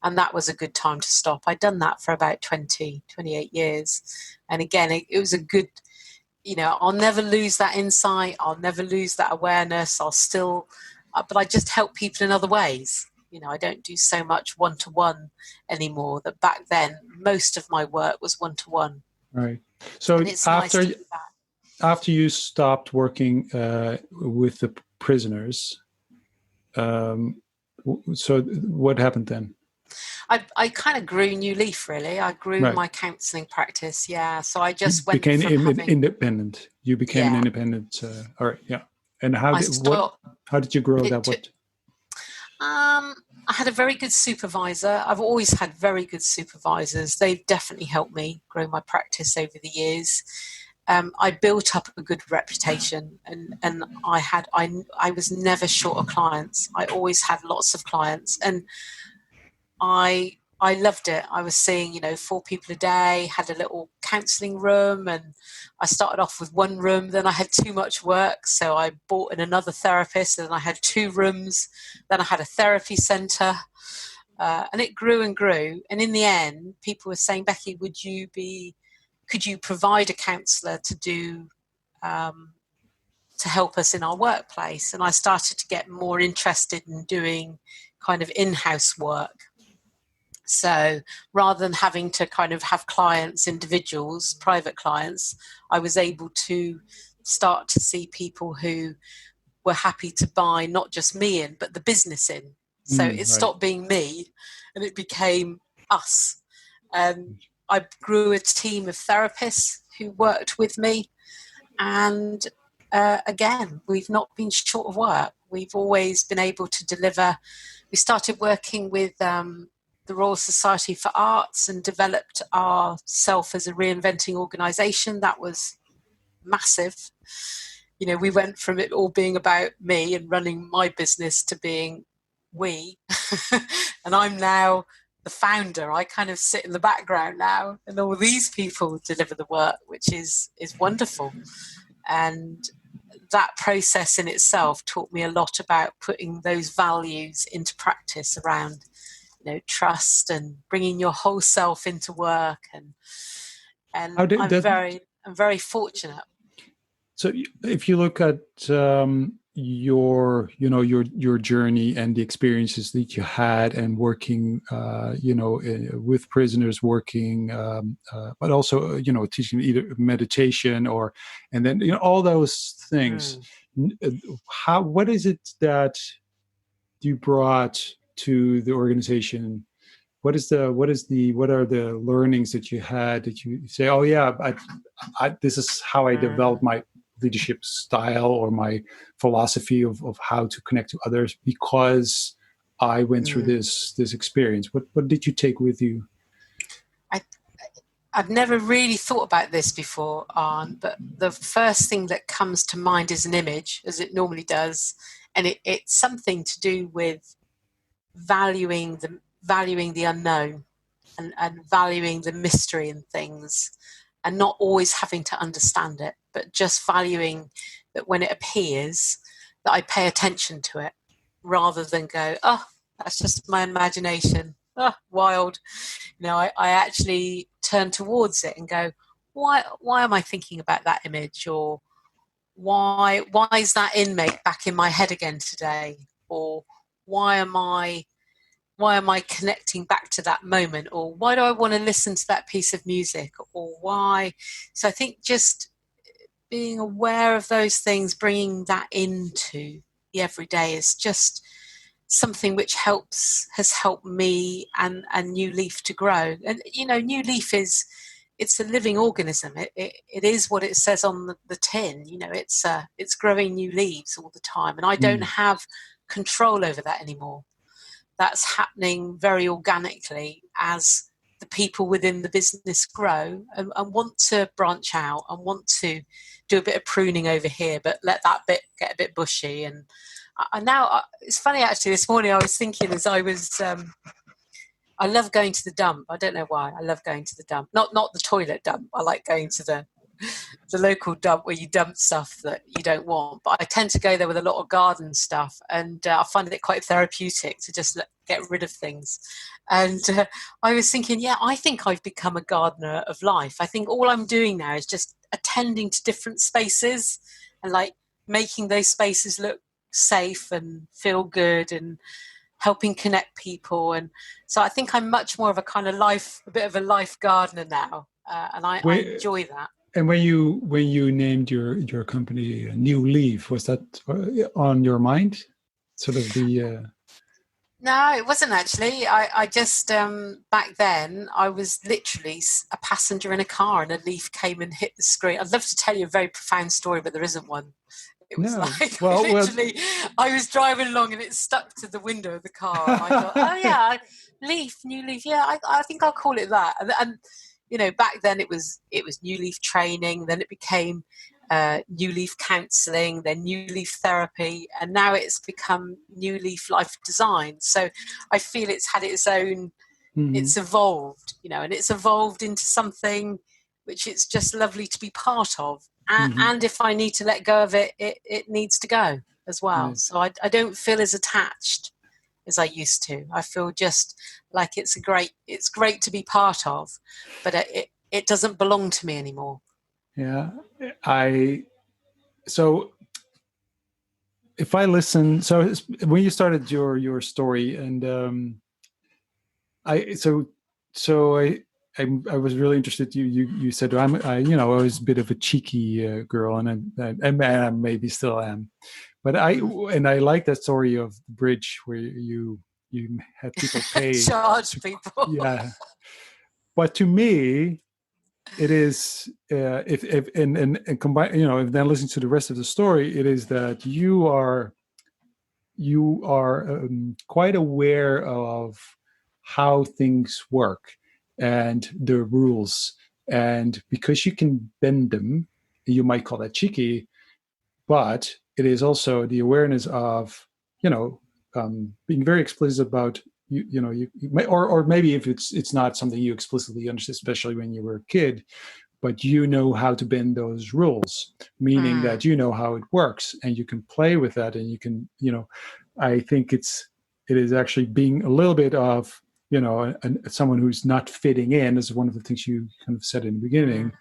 and that was a good time to stop. I'd done that for about 28 years. And again, it was a good, I'll never lose that insight. I'll never lose that awareness. But I just help people in other ways. I don't do so much one-to-one anymore. That back then, most of my work was one-to-one. Right. So after you stopped working with the prisoners, so what happened then? I kind of grew new leaf, really. I grew my counselling practice, yeah. So I just became independent. You became an independent. All right, yeah. And how did you grow that? I had a very good supervisor. I've always had very good supervisors. They've definitely helped me grow my practice over the years. I built up a good reputation, and I was never short of clients. I always had lots of clients, and I loved it. I was seeing, 4 people a day, had a little counselling room, and I started off with 1 room. Then I had too much work, so I brought in another therapist, and I had 2 rooms. Then I had a therapy centre, and it grew and grew. And in the end, people were saying, Becky, could you provide a counsellor to do, to help us in our workplace? And I started to get more interested in doing kind of in-house work. So rather than having to kind of have clients, individuals, private clients, I was able to start to see people who were happy to buy not just me in, but the business in. So it stopped being me and it became us. And I grew a team of therapists who worked with me. And again, we've not been short of work. We've always been able to deliver. We started working with the Royal Society for Arts and developed ourselves as a reinventing organisation. That was massive. We went from it all being about me and running my business to being we. And I'm now the founder. I kind of sit in the background now, and all these people deliver the work, which is wonderful. And that process in itself taught me a lot about putting those values into practice around, trust and bringing your whole self into work. And I'm very fortunate. So if you look at your journey and the experiences that you had and working, with prisoners, working, but also, teaching either meditation and then, all those things. What is it that you brought to the organization? What are the learnings that you had that you say, oh yeah, this is how I developed my leadership style or my philosophy of how to connect to others, because I went through this experience. What did you take with you? I've never really thought about this before, Arne, but the first thing that comes to mind is an image, as it normally does, and it's something to do with valuing the unknown and valuing the mystery in things. and not always having to understand it, but just valuing that when it appears, that I pay attention to it rather than go, oh, that's just my imagination. Oh, wild. I actually turn towards it and go, why am I thinking about that image? Or why is that inmate back in my head again today? Or why am I connecting back to that moment? Or why do I want to listen to that piece of music? Or why? So I think just being aware of those things, bringing that into the everyday is just something which has helped me and New Leaf to grow. And New Leaf it's a living organism. It is what it says on the tin. It's growing new leaves all the time, and I don't have control over that anymore. That's happening very organically as the people within the business grow and want to branch out and want to do a bit of pruning over here, but let that bit get a bit bushy. And now it's funny, actually, this morning I was thinking as I was, I love going to the dump. I don't know why. I love going to the dump. Not the toilet dump. I like going to the local dump where you dump stuff that you don't want. But I tend to go there with a lot of garden stuff, and I find it quite therapeutic to just get rid of things. And I was thinking, I think I've become a gardener of life. I think all I'm doing now is just attending to different spaces and like making those spaces look safe and feel good and helping connect people. And so I think I'm much more of a bit of a life gardener now, and I enjoy that. And when you named your company New Leaf, was that on your mind? Sort of the. No, it wasn't actually. I just back then I was literally a passenger in a car, and a leaf came and hit the screen. I'd love to tell you a very profound story, but there isn't one. It was literally, I was driving along and it stuck to the window of the car. And I thought, oh yeah, New Leaf. Yeah, I think I'll call it that. And back then it was New Leaf training. Then it became New Leaf counselling, then New Leaf therapy, and now it's become New Leaf life design. So I feel it's had its own. It's evolved, and it's evolved into something which it's just lovely to be part of. And if I need to let go of it, it needs to go as well. Yes. So I don't feel as attached as I used to. I feel just like it's great to be part of, but it doesn't belong to me anymore. Yeah, so if I listen, so when you started your story, and I was really interested. You said I was a bit of a cheeky girl, and I maybe still am, but I like that story of the bridge where you had people pay charge people. Yeah, but to me, it is if and combine, if then listening to the rest of the story, it is that you are quite aware of how things work and the rules, and because you can bend them, you might call that cheeky, but it is also the awareness of being very explicit about you or maybe if it's not something you explicitly understand, especially when you were a kid, but you know how to bend those rules, meaning that you know how it works and you can play with that, and you can I think it is actually being a little bit of someone who's not fitting in, is one of the things you kind of said in the beginning.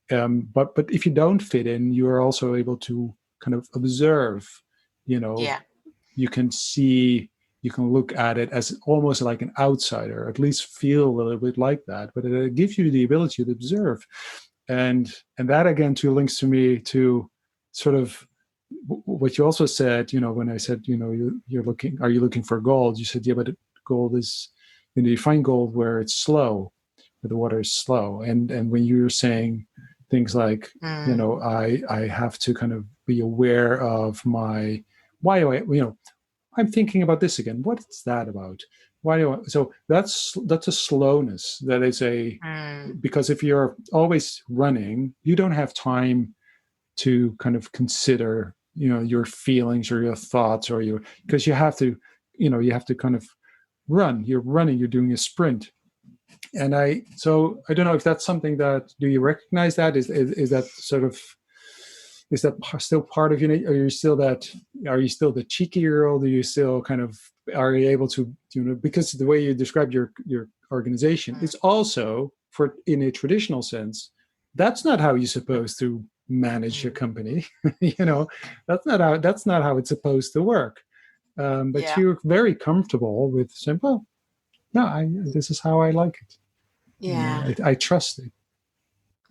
But if you don't fit in, you are also able to kind of observe. You can see, you can look at it as almost like an outsider, at least feel a little bit like that. But it gives you the ability to observe, and that again too links to me to sort of what you also said. When I said are you looking for gold? You said but gold is you find gold where it's slow, where the water is slow, and when you're saying things like I have to kind of be aware of why do I I'm thinking about this again. What is that about? Why do I? So that's a slowness. That is because if you're always running, you don't have time to kind of consider, your feelings or your thoughts because you have to kind of run. You're running. You're doing a sprint. And so I don't know if that's something that, do you recognize that? Is that sort of, is that still part of you? Are you still the cheeky girl? Do you still kind of, are you able to, because the way you described your organization is also, for in a traditional sense, that's not how you're supposed to manage your company. That's not how it's supposed to work. But Yeah. you're very comfortable with saying, well, no, this is how I like it. Yeah. I trust it.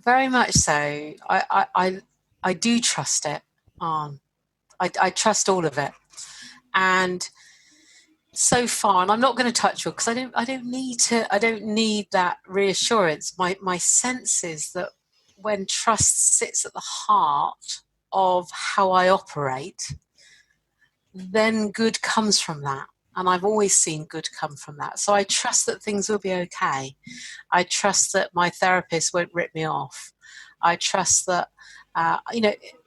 Very much so. I do trust it. I trust all of it. And so far, and I'm not going to touch it because I don't need that reassurance. My sense is that when trust sits at the heart of how I operate, then good comes from that. And I've always seen good come from that. So I trust that things will be okay. I trust that my therapist won't rip me off. I trust that,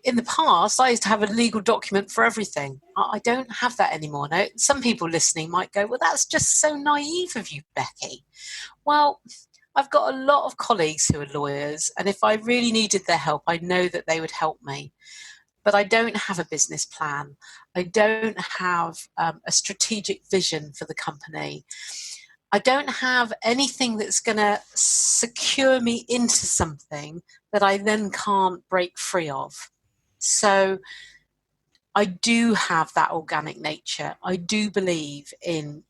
in the past, I used to have a legal document for everything. I don't have that anymore. Now, some people listening might go, well, that's just so naive of you, Becky. Well, I've got a lot of colleagues who are lawyers, and if I really needed their help, I know that they would help me. But I don't have a business plan. I don't have a strategic vision for the company. I don't have anything that's going to secure me into something that I then can't break free of. So I do have that organic nature. I do believe in,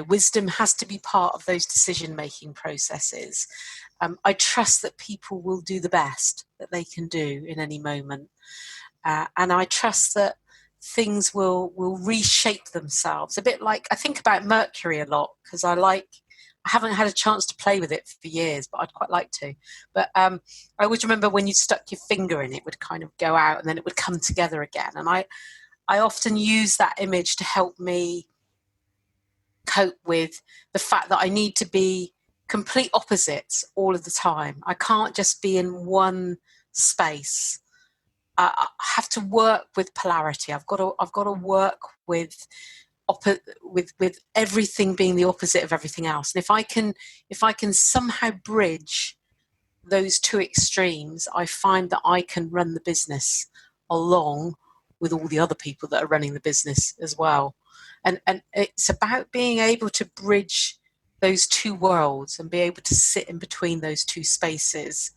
wisdom has to be part of those decision-making processes. I trust that people will do the best that they can do in any moment. And I trust that things will reshape themselves. A bit like, I think about Mercury a lot because I haven't had a chance to play with it for years, but I'd quite like to. But I always remember when you stuck your finger in it, would kind of go out and then it would come together again. And I often use that image to help me cope with the fact that I need to be complete opposites all of the time. I can't just be in one space. I have to work with polarity. I've got to work with everything being the opposite of everything else. And if I can somehow bridge those two extremes, I find that I can run the business along with all the other people that are running the business as well. And it's about being able to bridge those two worlds and be able to sit in between those two spaces.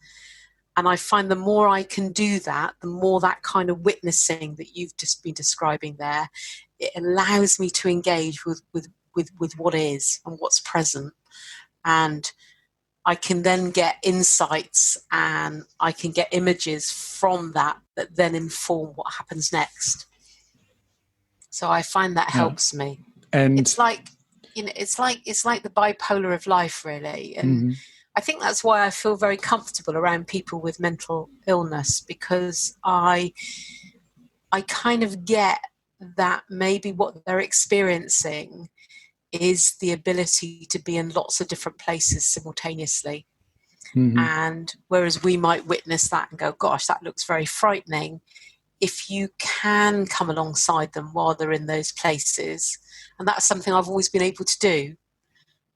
And I find the more I can do that, the more that kind of witnessing that you've just been describing there, it allows me to engage with what is and what's present. And I can then get insights and I can get images from that then inform what happens next. So I find that helps me. And it's like the bipolar of life, really. And I think that's why I feel very comfortable around people with mental illness, because I kind of get that maybe what they're experiencing is the ability to be in lots of different places simultaneously. And whereas we might witness that and go, gosh, that looks very frightening, if you can come alongside them while they're in those places, and that's something I've always been able to do,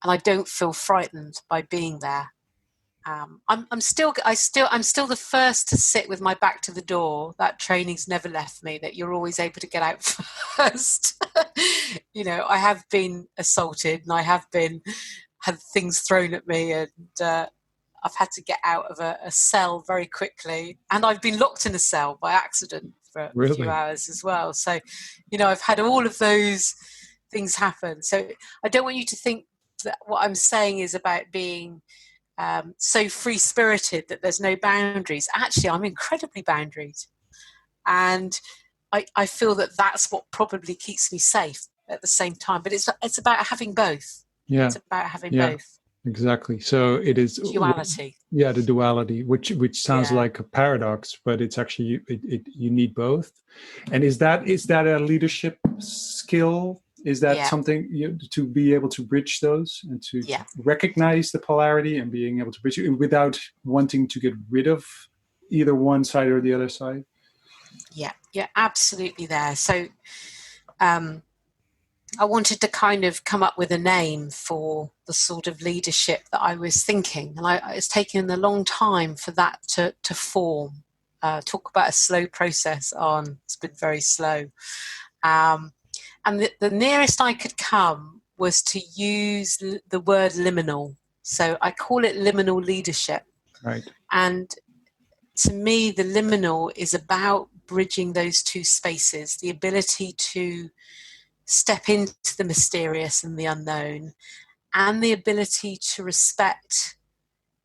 and I don't feel frightened by being there. I'm still the first to sit with my back to the door. That training's never left me, that you're always able to get out first. I have been assaulted and I have had things thrown at me, and I've had to get out of a cell very quickly, and I've been locked in a cell by accident for a few hours as well. So, I've had all of those things happen. So I don't want you to think that what I'm saying is about being so free-spirited that there's no boundaries. Actually, I'm incredibly boundaried. And I feel that that's what probably keeps me safe at the same time. But it's about having both. Yeah. It's about having both. Exactly. So it is duality. Yeah, the duality, which sounds like a paradox, but it's actually you need both. And is that a leadership skill? Is that something to be able to bridge those and to recognize the polarity and being able to bridge it without wanting to get rid of either one side or the other side? Yeah, absolutely there. So I wanted to kind of come up with a name for the sort of leadership that I was thinking. And it's taken a long time for that to form. Talk about a slow process on. It's been very slow. And the nearest I could come was to use the word liminal. So I call it liminal leadership. Right. And to me, the liminal is about bridging those two spaces, the ability to step into the mysterious and the unknown, and the ability to respect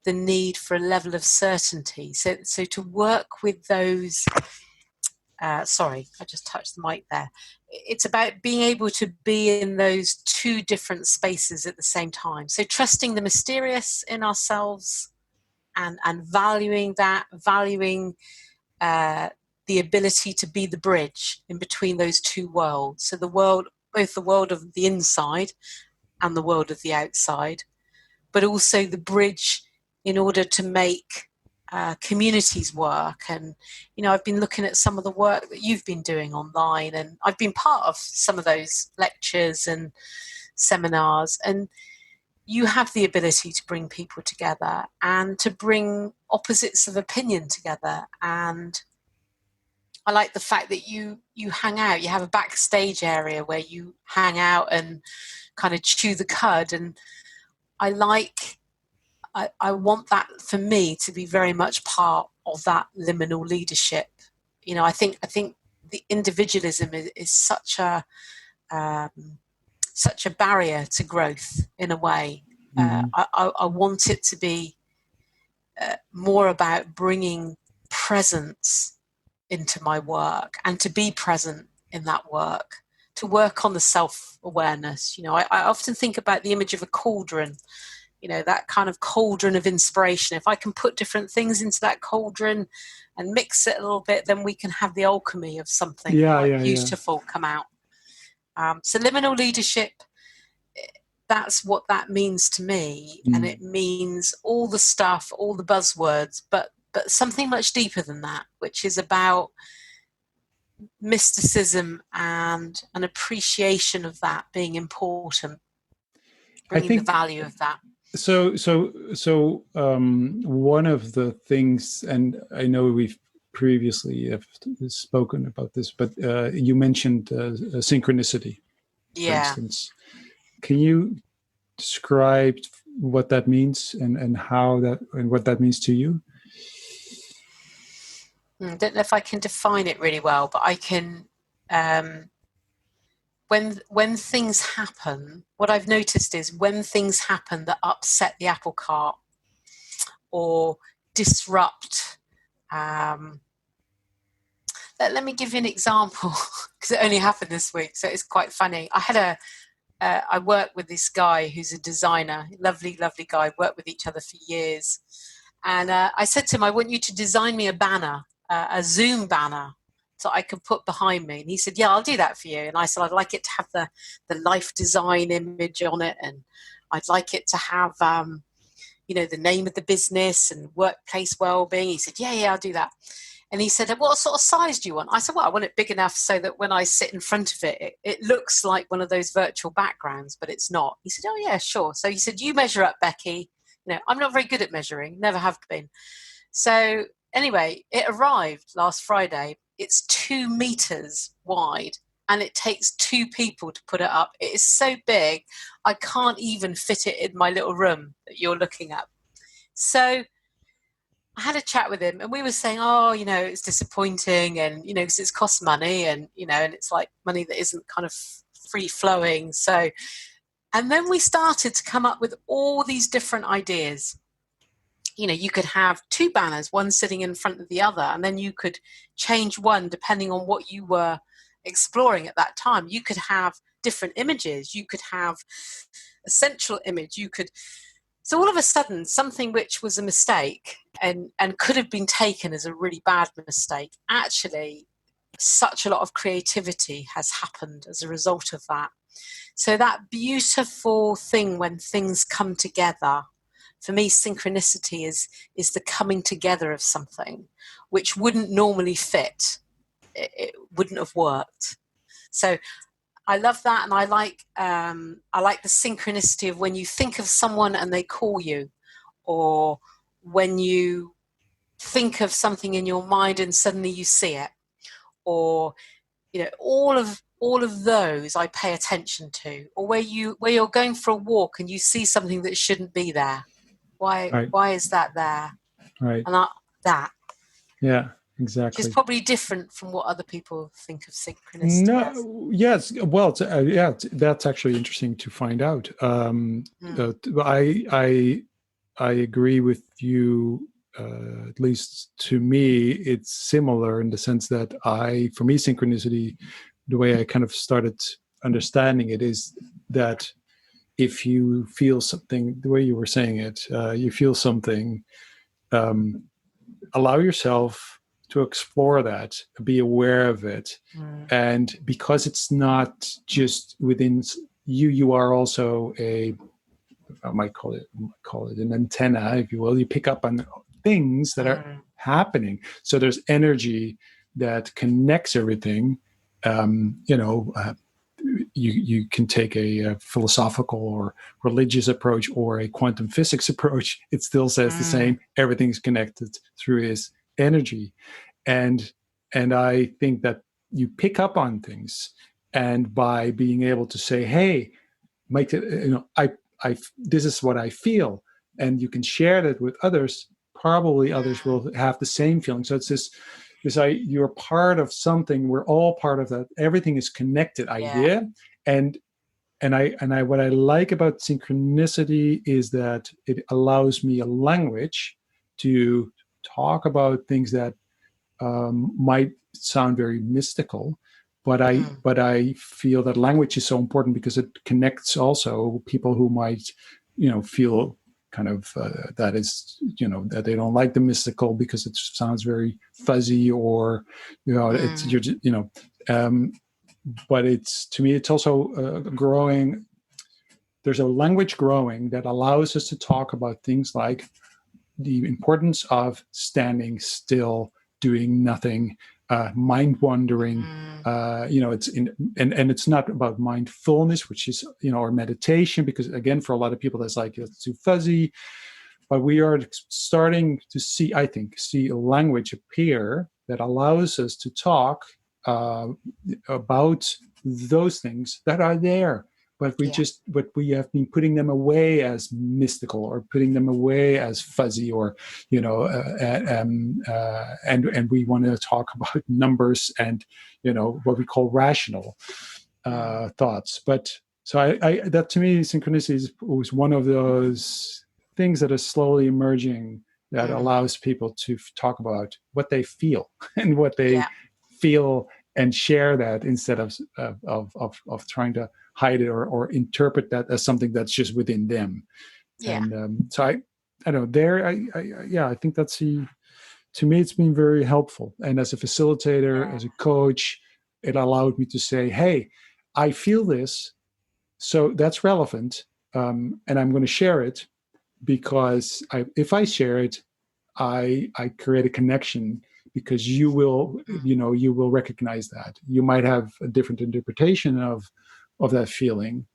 the need for a level of certainty. So to work with those, sorry, I just touched the mic there. It's about being able to be in those two different spaces at the same time. So trusting the mysterious in ourselves and valuing that, valuing the ability to be the bridge in between those two worlds. So the world, both the world of the inside and the world of the outside, but also the bridge in order to make communities work. And, I've been looking at some of the work that you've been doing online, and I've been part of some of those lectures and seminars, and you have the ability to bring people together and to bring opposites of opinion together. And I like the fact that you hang out. You have a backstage area where you hang out and kind of chew the cud. And I want that for me to be very much part of that liminal leadership. I think the individualism is such a barrier to growth in a way. Mm-hmm. I want it to be more about bringing presence into my work and to be present in that work, to work on the self-awareness. I often think about the image of a cauldron, that kind of cauldron of inspiration. If I can put different things into that cauldron and mix it a little bit, then we can have the alchemy of something beautiful come out. So liminal leadership, that's what that means to me. And it means all the stuff, all the buzzwords, but something much deeper than that, which is about mysticism and an appreciation of that being important, bringing the value of that. So one of the things, and I know we've previously have spoken about this, but you mentioned synchronicity, for instance. Can you describe what that means and how that and what that means to you? I don't know if I can define it really well, but I can. When things happen, what I've noticed is when things happen that upset the apple cart or disrupt. Let me give you an example because it only happened this week, so it's quite funny. I work with this guy who's a designer, lovely, lovely guy. Worked with each other for years, and I said to him, "I want you to design me a banner, a Zoom banner, so I can put behind me." And he said, "Yeah, I'll do that for you." And I said, "I'd like it to have the life design image on it, and I'd like it to have the name of the business and workplace well-being." He said, "Yeah, I'll do that." And he said, "What sort of size do you want?" I said, "Well, I want it big enough so that when I sit in front of it, it looks like one of those virtual backgrounds, but it's not." He said, "Oh, yeah, sure." So he said, "You measure up, Becky." I'm not very good at measuring, never have been. So anyway, it arrived last Friday. It's 2 meters wide and it takes 2 people to put it up. It is so big, I can't even fit it in my little room that you're looking at. So I had a chat with him and we were saying, it's disappointing and, because it's cost money and, and it's like money that isn't kind of free flowing. So, and then we started to come up with all these different ideas. You could have 2 banners, one sitting in front of the other, and then you could change one depending on what you were exploring at that time. You could have different images. You could have a central image. So all of a sudden, something which was a mistake and could have been taken as a really bad mistake, actually, such a lot of creativity has happened as a result of that. So that beautiful thing when things come together, for me, synchronicity is the coming together of something which wouldn't normally fit. It wouldn't have worked. So I love that, and I like the synchronicity of when you think of someone and they call you, or when you think of something in your mind and suddenly you see it, or all of those I pay attention to, or where you're going for a walk and you see something that shouldn't be there. Right. Why is that there? Right. And that, Yeah, which is exactly. probably different from what other people think of synchronicity as. No, yes. Well, that's actually interesting to find out. Mm. I agree with you. At least to me, it's similar in the sense that for me, synchronicity, the way I kind of started understanding it is that if you feel something, the way you were saying it, you feel something, um, allow yourself to explore that, be aware of it. And because it's not just within you, you are also I might call it an antenna, if you will. You pick up on things that are happening. So there's energy that connects everything. You can take a philosophical or religious approach or a quantum physics approach. It still says the same. Everything's connected through this energy, and I think that you pick up on things, and by being able to say, "Hey, Mike, I this is what I feel," and you can share that with others. Probably others will have the same feeling. So it's this you're part of something. We're all part of that. Everything is connected idea. And what I like about synchronicity is that it allows me a language to talk about things that might sound very mystical, but I feel that language is so important because it connects also people who might feel kind of that they don't like the mystical because it sounds very fuzzy, or it's but it's, to me, it's also growing. There's a language growing that allows us to talk about things like the importance of standing still, doing nothing, mind wandering. It's and it's not about mindfulness, which is or meditation, because again, for a lot of people, that's like it's too fuzzy. But we are starting to see a language appear that allows us to talk about those things that are there, but we have been putting them away as mystical, or putting them away as fuzzy, or and we want to talk about numbers and what we call rational thoughts. But so I that, to me, synchronicity was one of those things that are slowly emerging, that allows people to talk about what they feel and what they feel, and share that, instead of trying to hide it, or interpret that as something that's just within them. And so I don't know, I think that's to me, it's been very helpful. And as a facilitator, as a coach, it allowed me to say, hey, I feel this, so that's relevant, and I'm going to share it, because if I share it, I create a connection, because you will recognize that. You might have a different interpretation of that feeling,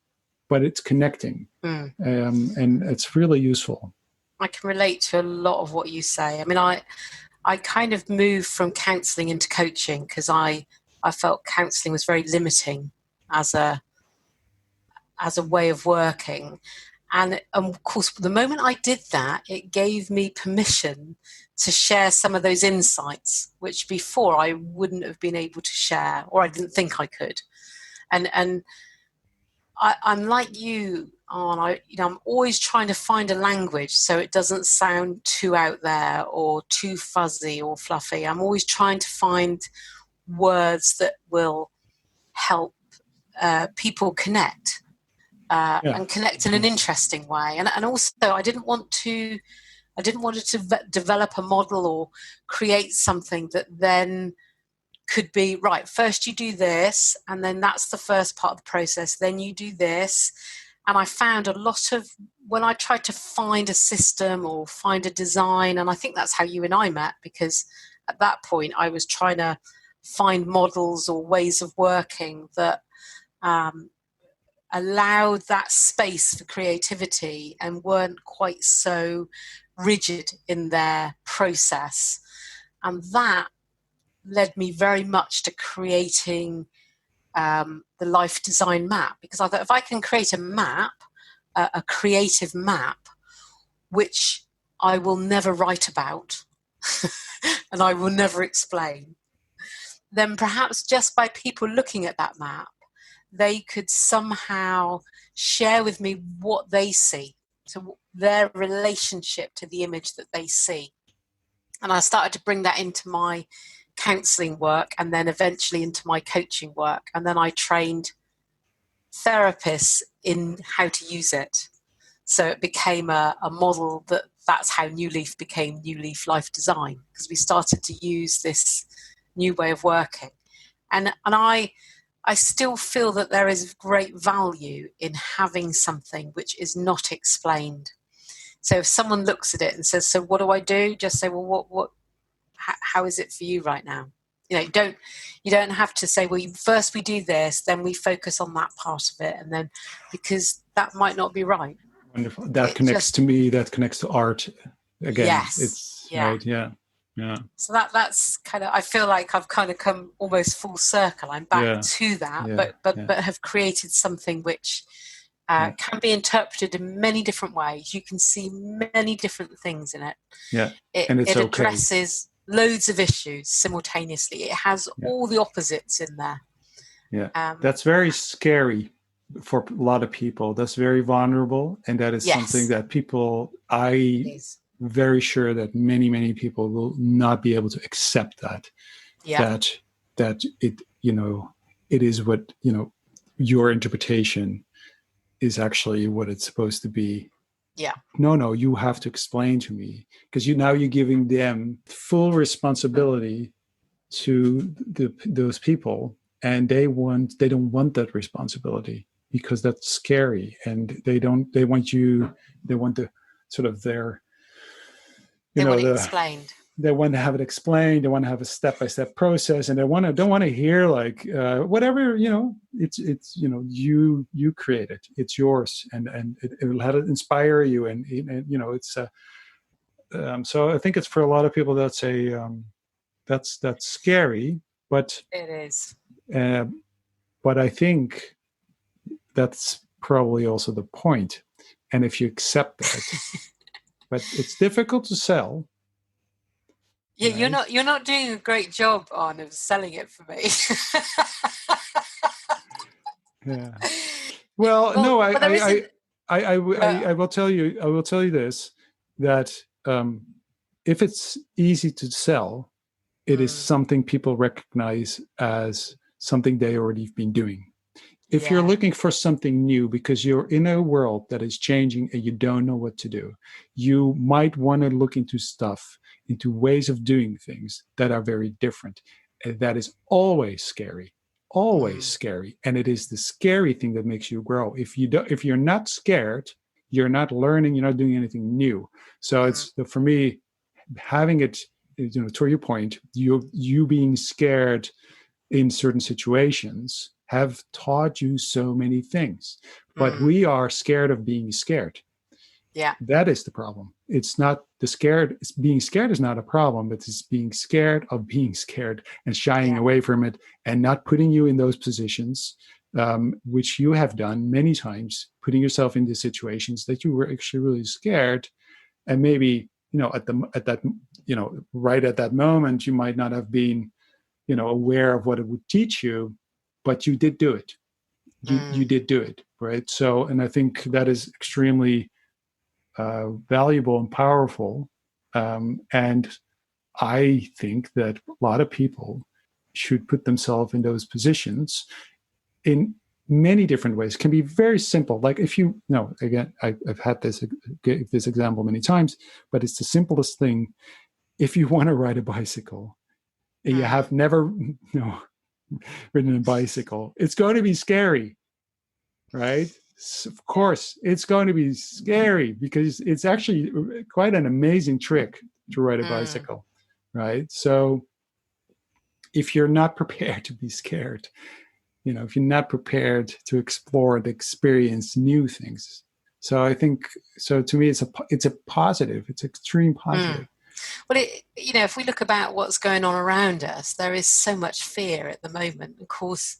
but it's connecting, and it's really useful. I can relate to a lot of what you say. I mean, I kind of moved from counselling into coaching because I felt counselling was very limiting as a way of working. And of course, the moment I did that, it gave me permission to share some of those insights, which before I wouldn't have been able to share, or I didn't think I could. And I'm like you, Arne. I'm always trying to find a language so it doesn't sound too out there or too fuzzy or fluffy. I'm always trying to find words that will help people connect. And connect in an interesting way, and also I didn't want to develop a model or create something that then could be right. First you do this, and then that's the first part of the process. Then you do this, and I found a lot of, when I tried to find a system or find a design, and I think that's how you and I met, because at that point I was trying to find models or ways of working that allowed that space for creativity and weren't quite so rigid in their process. And that led me very much to creating the life design map, because I thought if I can create a map, a creative map, which I will never write about and I will never explain, then perhaps just by people looking at that map, they could somehow share with me what they see, so their relationship to the image that they see. And I started to bring that into my counselling work and then eventually into my coaching work. And then I trained therapists in how to use it. So it became a model that's how New Leaf became New Leaf Life Design, because we started to use this new way of working. And I still feel that there is great value in having something which is not explained. So if someone looks at it and says, so what do I do? Just say, well, how is it for you right now? You don't have to say, well, first we do this, then we focus on that part of it. And then, because that might not be right. Wonderful. That connects to me. That connects to art again. Yes. It's yeah. right. Yeah. Yeah. So that's kind of, I feel like I've kind of come almost full circle. I'm back to that, but have created something which can be interpreted in many different ways. You can see many different things in it. Yeah. And it addresses loads of issues simultaneously. It has all the opposites in there. Yeah. That's very scary for a lot of people. That's very vulnerable. And that is something that very sure that many people will not be able to accept that. Yeah. That it, it is what, your interpretation is actually what it's supposed to be. Yeah. No, you have to explain to me, because you're giving them full responsibility to those people, and they don't want that responsibility, because that's scary, and they want the sort of their, they want it explained. They want to have it explained. They want to have a step-by-step process, and don't want to hear like whatever, it's you create it. It's yours, and it'll let it inspire you, and it's so I think it's for a lot of people that's that's scary, but it is. But I think that's probably also the point. And if you accept that, but it's difficult to sell. Yeah, right? You're not doing a great job of selling it for me. Yeah. Well, no, I will tell you this, that if it's easy to sell, it is something people recognize as something they already been doing. If you're looking for something new because you're in a world that is changing and you don't know what to do, you might want to look into ways of doing things that are very different. And that is always scary, scary. And it is the scary thing that makes you grow. If you're not scared, you're not learning, you're not doing anything new. So it's, for me, having it, to your point, you being scared in certain situations have taught you so many things, but we are scared of being scared. Yeah. That is the problem. It's not being scared is not a problem, but it's being scared of being scared and shying away from it and not putting you in those positions, which you have done many times, putting yourself into situations that you were actually really scared. And maybe, right at that moment, you might not have been, aware of what it would teach you, but you did do it. You did do it, right? So, and I think that is extremely valuable and powerful. And I think that a lot of people should put themselves in those positions in many different ways. It can be very simple. Like if again, I've had this example many times, but it's the simplest thing. If you want to ride a bicycle, and you have never ridden a bicycle, it's going to be scary, right? Of course, it's going to be scary because it's actually quite an amazing trick to ride a bicycle, right? So if you're not prepared to be scared, if you're not prepared to explore and experience new things. So I think, so to me, it's a positive, it's extreme positive. Well, if we look about what's going on around us, there is so much fear at the moment. Of course,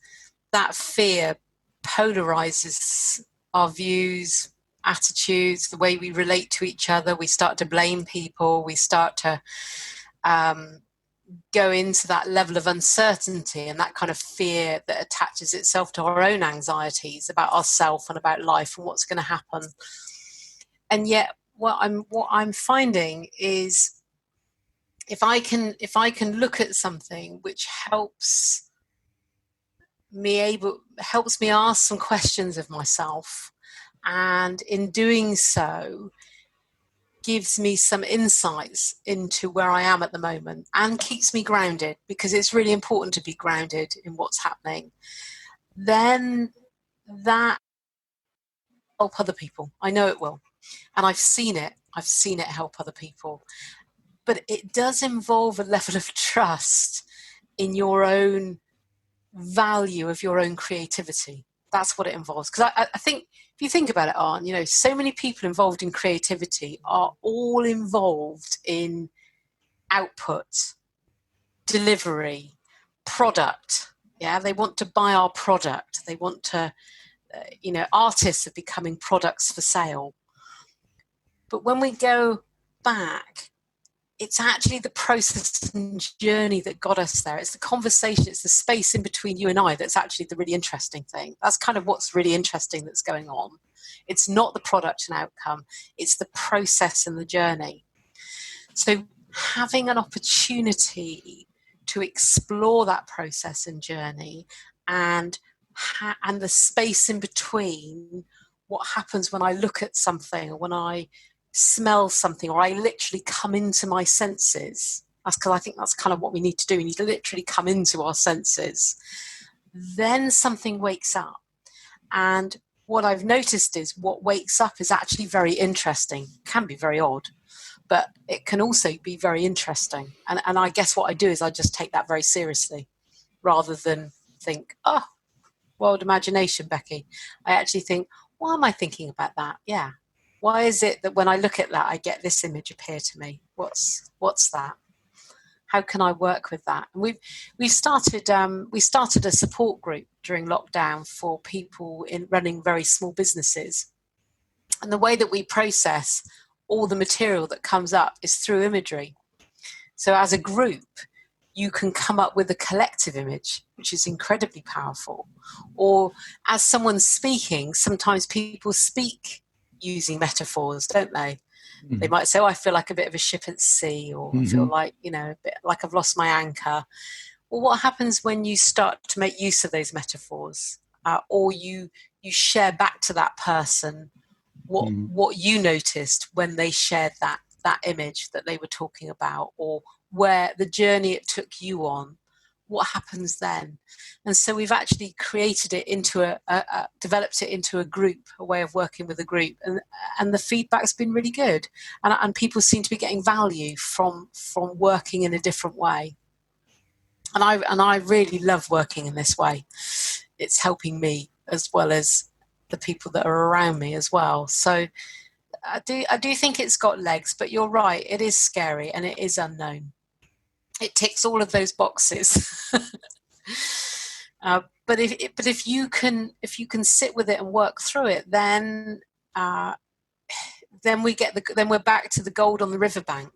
that fear polarizes our views, attitudes, the way we relate to each other. We start to blame people. We start to go into that level of uncertainty and that kind of fear that attaches itself to our own anxieties about ourselves and about life and what's going to happen. And yet, what I'm finding is, if I can look at something which helps me ask some questions of myself, and in doing so gives me some insights into where I am at the moment and keeps me grounded, because it's really important to be grounded in what's happening, then that will help other people. I know it will. And I've seen it help other people. But it does involve a level of trust in your own value of your own creativity. That's what it involves. Because I think, if you think about it, Arne, so many people involved in creativity are all involved in output, delivery, product. Yeah, they want to buy our product. They want to, artists are becoming products for sale. But when we go back, it's actually the process and journey that got us there. It's the conversation, it's the space in between you and I that's actually the really interesting thing. That's kind of what's really interesting that's going on. It's not the product and outcome, it's the process and the journey. So having an opportunity to explore that process and journey, and the space in between, what happens when I look at something, or when I smell something, or I literally come into my senses. That's because I think that's kind of what we need to do. We need to literally come into our senses. Then something wakes up. And what I've noticed is, what wakes up is actually very interesting. It can be very odd, but it can also be very interesting. And I guess what I do is I just take that very seriously, rather than think, oh, world imagination, Becky. I actually think, why am I thinking about that? Yeah. Why is it that when I look at that, I get this image appear to me? What's that? How can I work with that? And we started a support group during lockdown for people in running very small businesses. And the way that we process all the material that comes up is through imagery. So as a group, you can come up with a collective image, which is incredibly powerful. Or as someone's speaking, sometimes people speak using metaphors, don't they? Mm-hmm. They might say, I feel like a bit of a ship at sea, or I feel like, a bit like I've lost my anchor. Well, what happens when you start to make use of those metaphors, or you share back to that person what you noticed when they shared that image that they were talking about, or where the journey it took you on? What happens then? And so we've actually created it into developed it into a group, a way of working with a group, and the feedback's been really good, and people seem to be getting value from working in a different way. And I really love working in this way. It's helping me as well as the people that are around me as well. So I do think it's got legs, but you're right, it is scary and it is unknown. It ticks all of those boxes. But if you can sit with it and work through it, then we're back to the gold on the riverbank.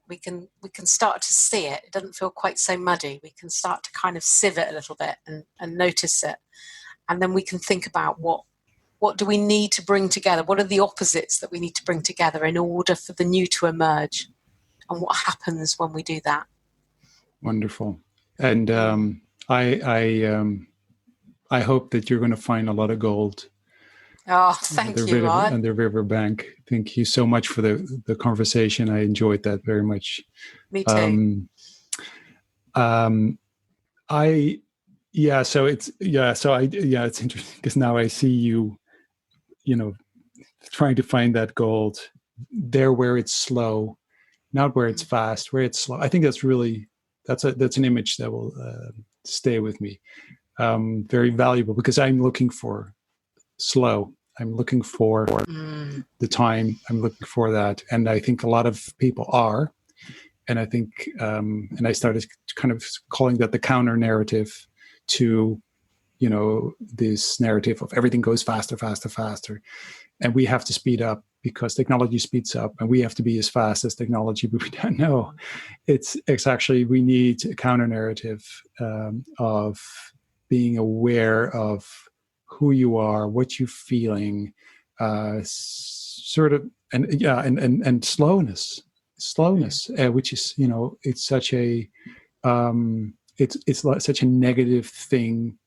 We can start to see it. It doesn't feel quite so muddy. We can start to kind of sieve it a little bit and notice it, and then we can think about what do we need to bring together. What are the opposites that we need to bring together in order for the new to emerge? And what happens when we do that? Wonderful. And I hope that you're going to find a lot of gold. Oh, thank you, Rod. On the riverbank. Thank you so much for the conversation. I enjoyed that very much. Me too. It's interesting because now I see you, trying to find that gold there where it's slow, not where it's fast, where it's slow. I think that's an image that will stay with me. very valuable, because I'm looking for slow. I'm looking for the time. I'm looking for that. And I think a lot of people are. And I think, and I started kind of calling that the counter narrative to, this narrative of everything goes faster, faster, faster. And we have to speed up because technology speeds up, and we have to be as fast as technology, but we don't know. It's actually, we need a counter narrative of being aware of who you are, what you're feeling, sort of, and slowness, which is, it's such a, it's such a negative thing,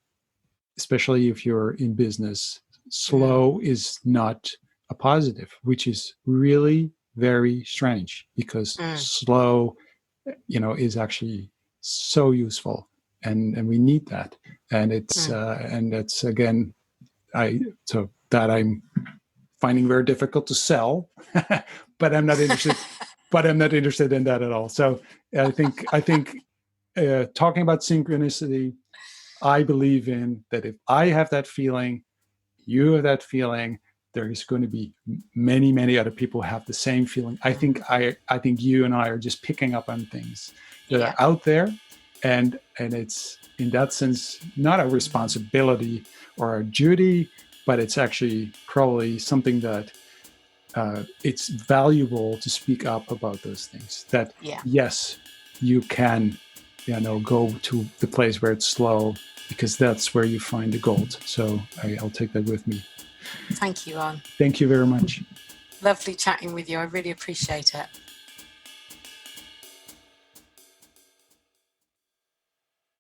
especially if you're in business. Slow is not a positive, which is really very strange, because slow, is actually so useful, and we need that. And it's and that's, again, so that I'm finding very difficult to sell, but I'm not interested. But I'm not interested in that at all. So I think talking about synchronicity, I believe in that. If I have that feeling, you have that feeling, there is going to be many, many other people who have the same feeling. I think you and I are just picking up on things that are out there, and it's, in that sense, not a responsibility or a duty, but it's actually probably something that it's valuable to speak up about those things. That yes, you can, go to the place where it's slow, because that's where you find the gold. So I'll take that with me. Thank you, Ron. Thank you very much. Lovely chatting with you. I really appreciate it.